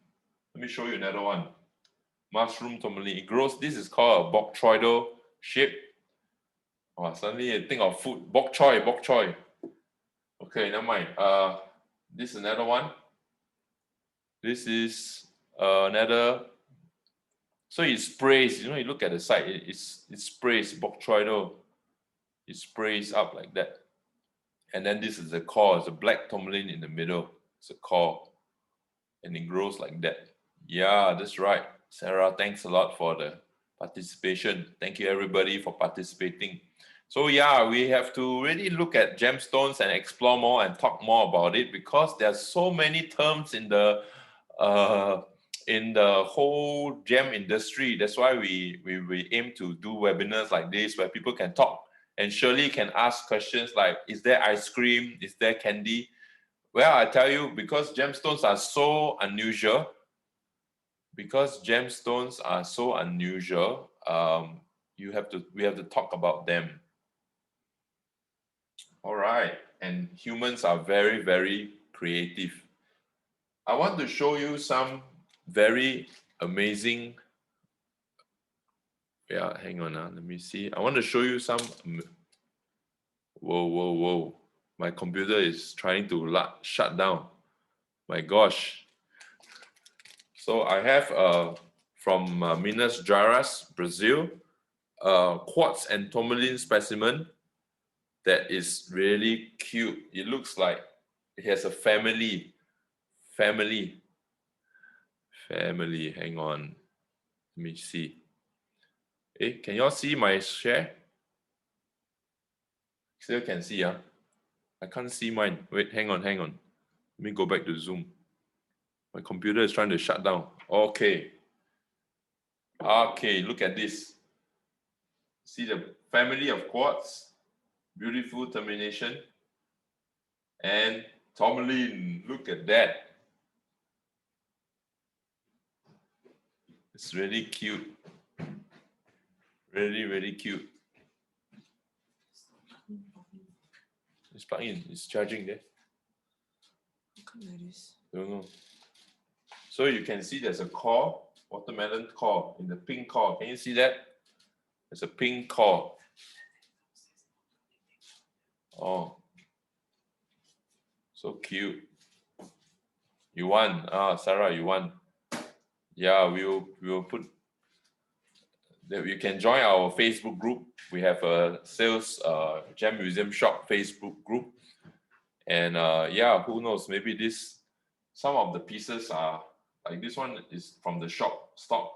me show you another one. Mushroom tourmaline. It grows, this is called a botryoidal shape. Oh, suddenly I think of food. Bok choy. Okay, never mind. This is another one. This is another. So it sprays. You know, you look at the side. It sprays boctroidal. It sprays up like that. And then this is the core. It's a black tourmaline in the middle. It's a core, and it grows like that. Yeah, that's right, Sarah. Thanks a lot for the participation. Thank you everybody for participating. So yeah, we have to really look at gemstones and explore more and talk more about it, because there's so many terms in the whole gem industry. That's why we aim to do webinars like this where people can talk, and Shirley can ask questions like, is there ice cream? Is there candy? Well, I tell you, because gemstones are so unusual, we have to talk about them. All right, and humans are very, very creative. I want to show you some very amazing. Yeah, hang on now. Let me see. I want to show you some. Whoa! My computer is trying to shut down. My gosh. So I have from Minas Gerais, Brazil, quartz and tourmaline specimen that is really cute. It looks like it has a family. Hang on. Let me see. Hey, can y'all see my share? Still can see, huh? I can't see mine. Wait, hang on. Let me go back to Zoom. My computer is trying to shut down. Okay, look at this. See the family of quartz, beautiful termination, and tourmaline. Look at that. It's really cute. Really, really cute. It's plugged in. It's charging there. Don't know. So you can see there's a core, watermelon core, in the pink core. Can you see that? There's a pink core. Oh, so cute. You won. Sarah, you won. Yeah, we will put that. You can join our Facebook group. We have a sales gem museum shop Facebook group, and yeah, who knows? Maybe some of the pieces are like this one is from the shop stock,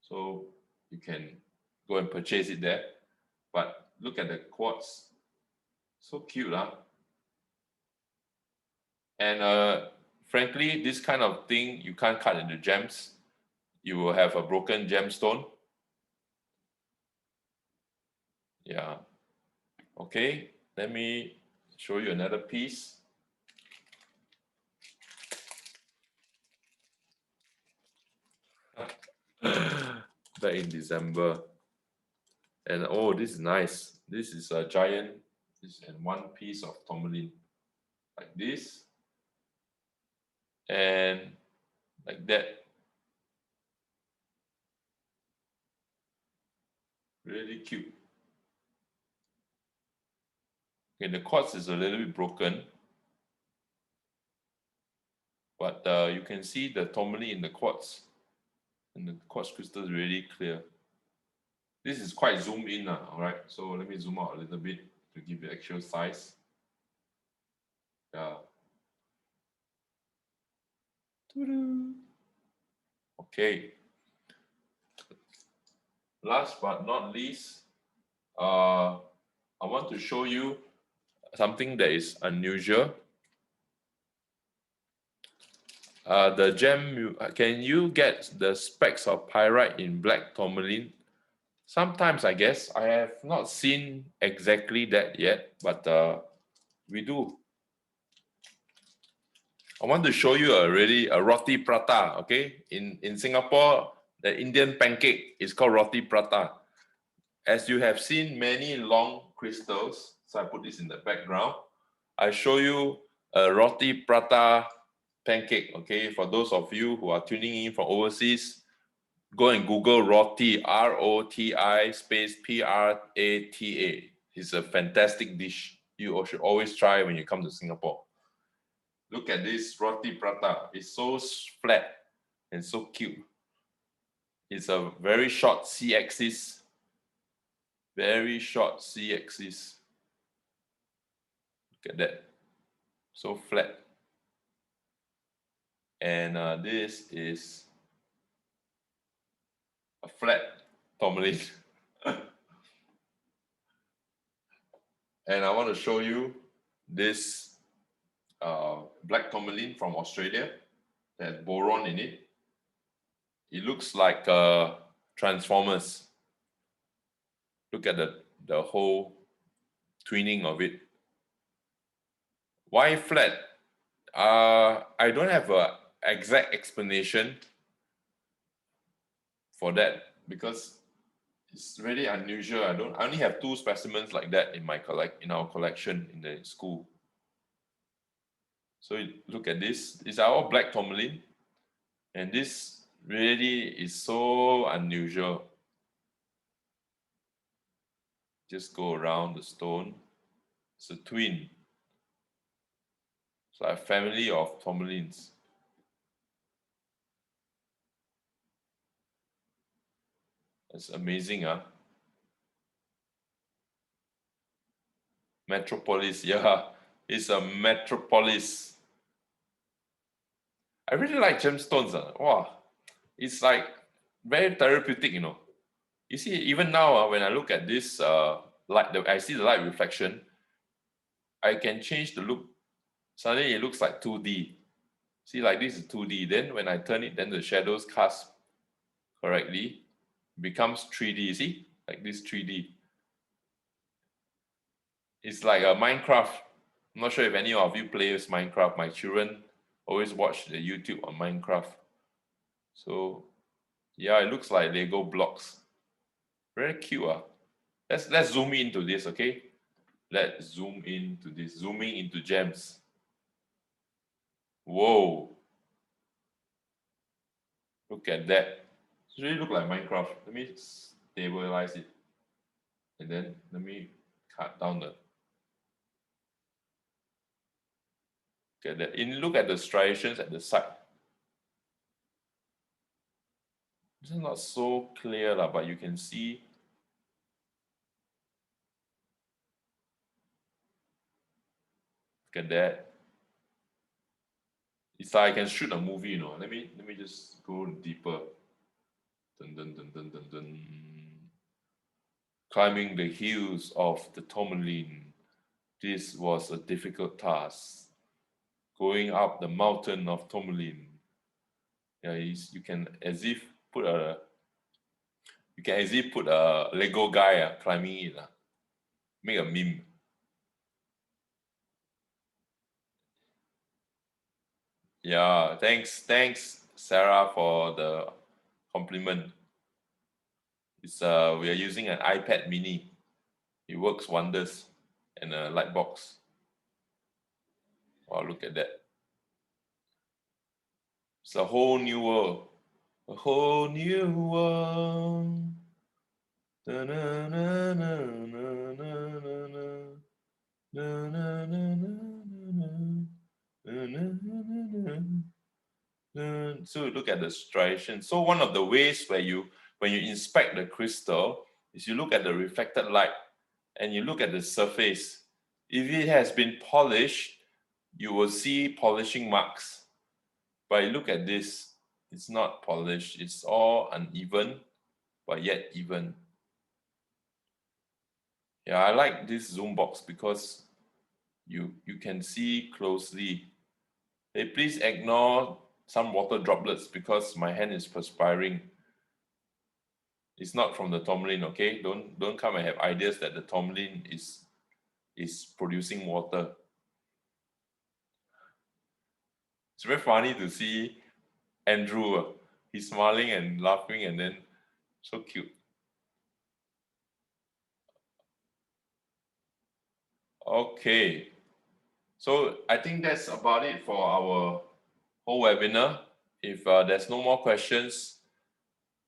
so you can go and purchase it there. But look at the quartz, so cute, huh? And frankly, this kind of thing you can't cut into gems. You will have a broken gemstone. Yeah. Okay, let me show you another piece. Back in December. And oh, this is nice. This is a giant, and one piece of tourmaline. Like this. And like that. Really cute. Okay, the quartz is a little bit broken. But you can see the tourmaline in the quartz. And the quartz crystal is really clear. This is quite zoomed in, all right? So let me zoom out a little bit to give the actual size. Yeah. Okay. Last but not least, I want to show you something that is unusual. The gem, can you get the specks of pyrite in black tourmaline? Sometimes, I guess. I have not seen exactly that yet, but we do. I want to show you a roti prata, okay? In Singapore, the Indian pancake is called roti prata. As you have seen many long crystals, so I put this in the background. I show you a roti prata pancake, okay? For those of you who are tuning in from overseas, go and Google roti, R-O-T-I space P-R-A-T-A. It's a fantastic dish. You should always try when you come to Singapore. Look at this roti prata. It's so flat. and so cute. It's a very short C-axis, very short C-axis. Look at that, so flat. And this is a flat tourmaline. And I want to show you this black tourmaline from Australia that has boron in it. It looks like transformers. Look at the whole twinning of it. Why flat? I don't have an exact explanation for that because it's really unusual. I only have 2 specimens like that in our collection in the school. So look at this. These are all black tourmaline, and this really is so unusual. Just go around the stone. It's a twin. It's like a family of tourmalines. It's amazing, huh? Metropolis, yeah, it's a metropolis. I really like gemstones. Wow, it's like very therapeutic, you know. You see, even now when I look at this light, I see the light reflection. I can change the look. Suddenly it looks like 2D. See, like this is 2D. Then when I turn it, then the shadows cast correctly becomes 3D. See, like this 3D. It's like a Minecraft. I'm not sure if any of you plays Minecraft. My children always watch the YouTube on Minecraft. So yeah, it looks like Lego blocks. Very cute. Let's zoom into this, okay? Let's zoom into this. Zooming into gems. Whoa. Look at that. It really look like Minecraft. Let me stabilize it. And then let me cut down the. Look at that. And look at the striations at the side. This is not so clear, but you can see. Look at that. It's like I can shoot a movie, you know. Let me just go deeper. Dun, dun, dun, dun, dun, dun. Climbing the hills of the Tourmaline. This was a difficult task. Going up the mountain of Tourmaline. Yeah, you can as if put a Lego guy climbing it. Make a meme. Yeah, thanks, Sarah, for the compliment. It's we are using an iPad mini. It works wonders, and a light box. Wow, look at that. It's a whole new world. A whole new world. Da, na, na, na, na, na, na, na. Na, na, na, na, na, na, na, na, na. So look at the striations. So one of the ways when you inspect the crystal is you look at the reflected light and you look at the surface. If it has been polished, you will see polishing marks. But you look at this, it's not polished. It's all uneven, but yet even. Yeah, I like this zoom box because you can see closely. Hey, please ignore some water droplets because my hand is perspiring. It's not from the tourmaline, okay? Don't come and have ideas that the tourmaline is producing water. It's very funny to see Andrew. He's smiling and laughing and then so cute. Okay. So I think that's about it for our whole webinar. If there's no more questions,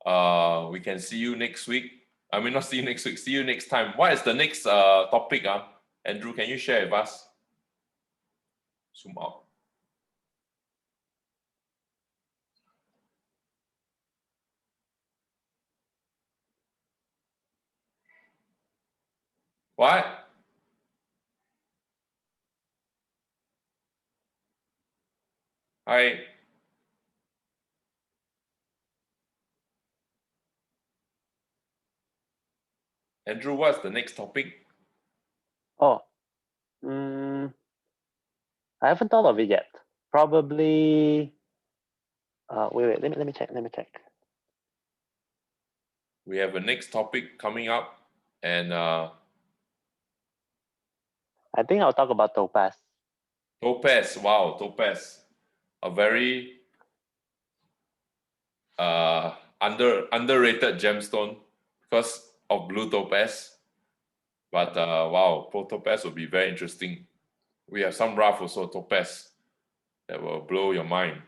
we can see you next week. I mean, not see you next week, see you next time. What is the next topic? Andrew, can you share with us? Zoom out. What? Hi. Andrew, what's the next topic? Oh, I haven't thought of it yet. Probably. Wait. Let me check. Let me check. We have a next topic coming up, and I think I'll talk about topaz. Topaz. Wow, Topaz, a very underrated gemstone because of blue topaz. But wow, topaz will be very interesting. We have some rough also topaz that will blow your mind.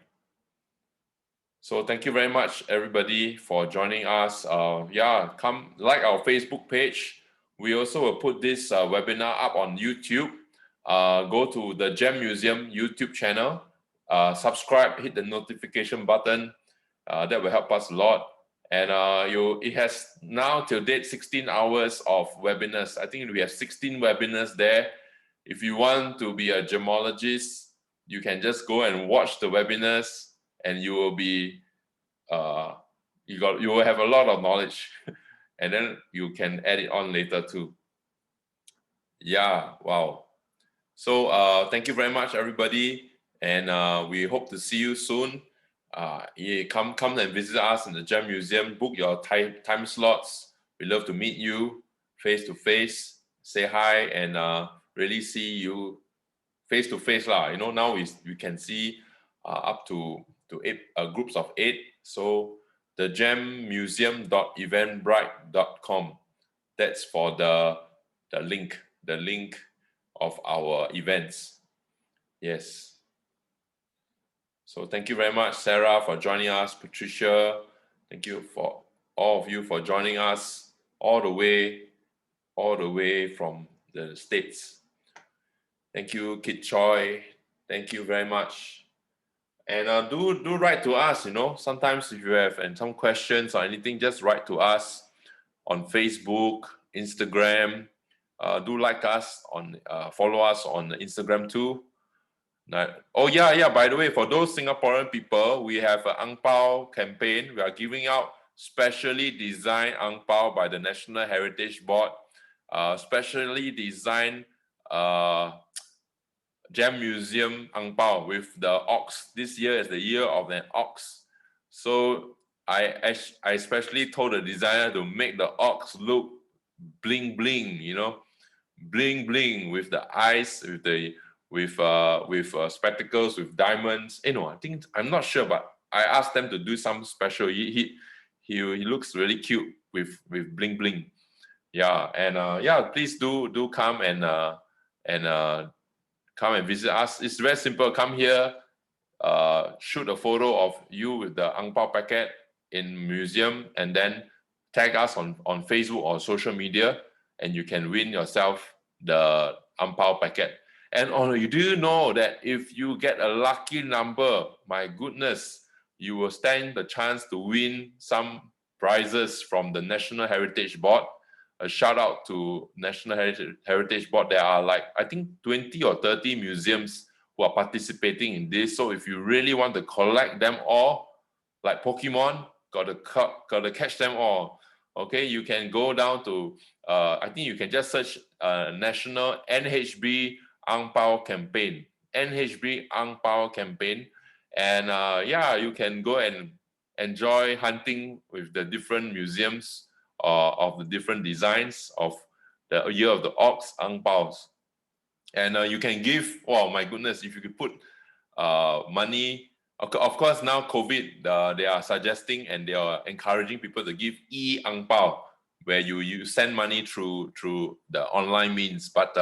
So thank you very much, everybody, for joining us. Yeah, come like our Facebook page. We also will put this webinar up on YouTube. Go to the Gem Museum YouTube channel. Subscribe, hit the notification button. That will help us a lot. And it has now till date 16 hours of webinars. I think we have 16 webinars there. If you want to be a gemologist, you can just go and watch the webinars, and you will be you will have a lot of knowledge, and then you can add it on later too. Yeah, wow. So thank you very much, everybody, and we hope to see you soon. Come and visit us in the Gem Museum. Book your time slots. We love to meet you face to face, say hi, and really see you face to face lah. You know, now we can see up to 8 groups of 8. So the gemmuseum.eventbrite.com. That's for the link of our events. Yes. So thank you very much, Sarah, for joining us. Patricia, thank you for all of you for joining us all the way from the States. Thank you, Kit Choi. Thank you very much. And do write to us. You know, sometimes if you have some questions or anything, just write to us on Facebook, Instagram. Do like us on follow us on Instagram too. Oh yeah. By the way, for those Singaporean people, we have an Ang Pao campaign. We are giving out specially designed Ang Pao by the National Heritage Board. Specially designed Gem Museum Ang Pao with the ox. This year is the year of an ox. So I especially told the designer to make the ox look bling bling, you know, bling bling with the eyes, with spectacles, with diamonds. You know, I think I'm not sure, but I asked them to do some special. He looks really cute with bling bling. Yeah, and yeah, please do come and come and visit us. It's very simple. Come here, shoot a photo of you with the Ang Pao packet in museum, and then tag us on Facebook or social media, and you can win yourself the Ang Pao packet. And you do know that if you get a lucky number, my goodness, you will stand the chance to win some prizes from the National Heritage Board. A shout out to National Heritage Board. There are like, I think 20 or 30 museums who are participating in this. So if you really want to collect them all, like Pokemon, got to catch them all. Okay, you can go down to I think you can just search National NHB Ang Pao campaign, NHB Ang Pao campaign, and yeah, you can go and enjoy hunting with the different museums of the different designs of the Year of the Ox Ang Paos. And you can give, oh my goodness, if you could put money, of course now COVID, they are suggesting and they are encouraging people to give Ang Pao, where you send money through the online means, but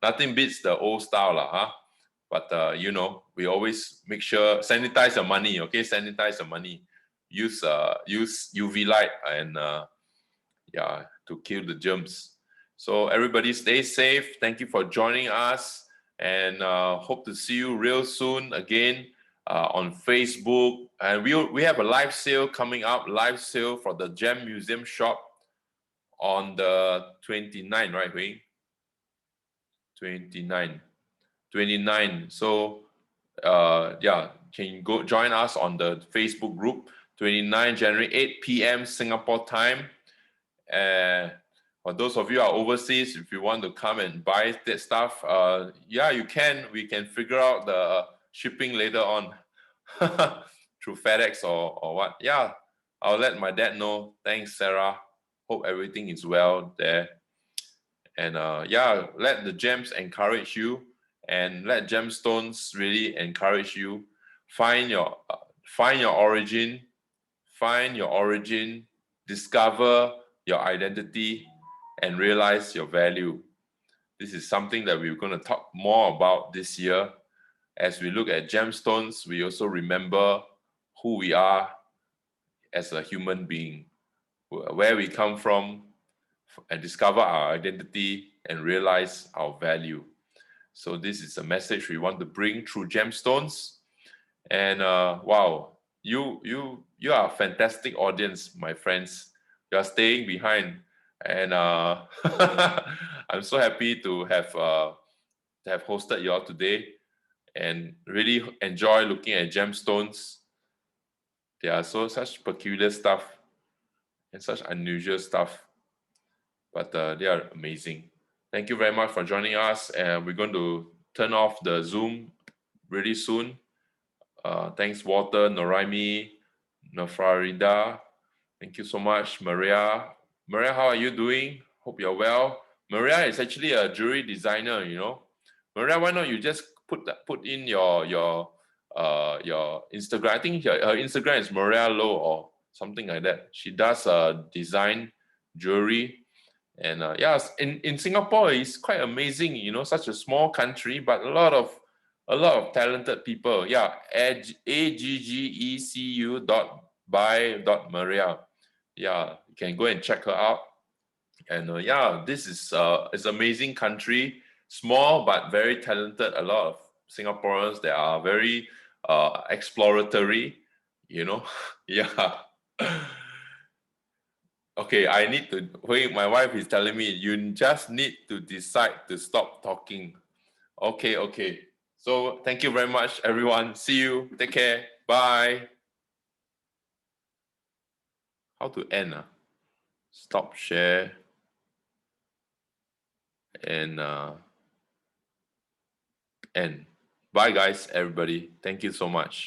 nothing beats the old style lah, huh? But you know, we always make sure sanitize your money, okay? Sanitize your money. Use UV light and yeah, to kill the germs. So everybody stay safe. Thank you for joining us, and hope to see you real soon again on Facebook. And we have a live sale coming up, live sale for the Gem Museum shop on the 29th, right, Huiying? 29. So yeah, can you go join us on the Facebook group, 29 January, 8 p.m. Singapore time. For those of you who are overseas, if you want to come and buy that stuff, yeah, you can. We can figure out the shipping later on through FedEx or what. Yeah, I'll let my dad know. Thanks, Sarah. Hope everything is well there. And yeah, let the gems encourage you, and let gemstones really encourage you. Find your origin, discover your identity, and realize your value. This is something that we're going to talk more about this year. As we look at gemstones, we also remember who we are as a human being, where we come from, and discover our identity and realize our value. So this is a message we want to bring through gemstones. And wow, you are a fantastic audience, my friends. You are staying behind, and I'm so happy to have hosted you all today, and really enjoy looking at gemstones. They are such peculiar stuff and such unusual stuff, but they are amazing. Thank you very much for joining us, and we're going to turn off the Zoom really soon. Thanks, Walter, Noraimi, Nafarida. Thank you so much, Maria. Maria, how are you doing? Hope you're well. Maria is actually a jewelry designer, you know. Maria, why not you just put in your Instagram? I think her Instagram is Maria Low or something like that. She does design jewelry. And yeah, in Singapore, it's quite amazing, you know, such a small country, but a lot of talented people. Yeah, AGGECU.by.Maria. Yeah, you can go and check her out. And yeah, this is it's amazing country, small but very talented. A lot of Singaporeans that are very exploratory, you know. Yeah. Okay, I need to wait. My wife is telling me you just need to decide to stop talking. Okay. So thank you very much, everyone. See you. Take care. Bye. How to end? Stop share and end. Bye, guys, everybody. Thank you so much.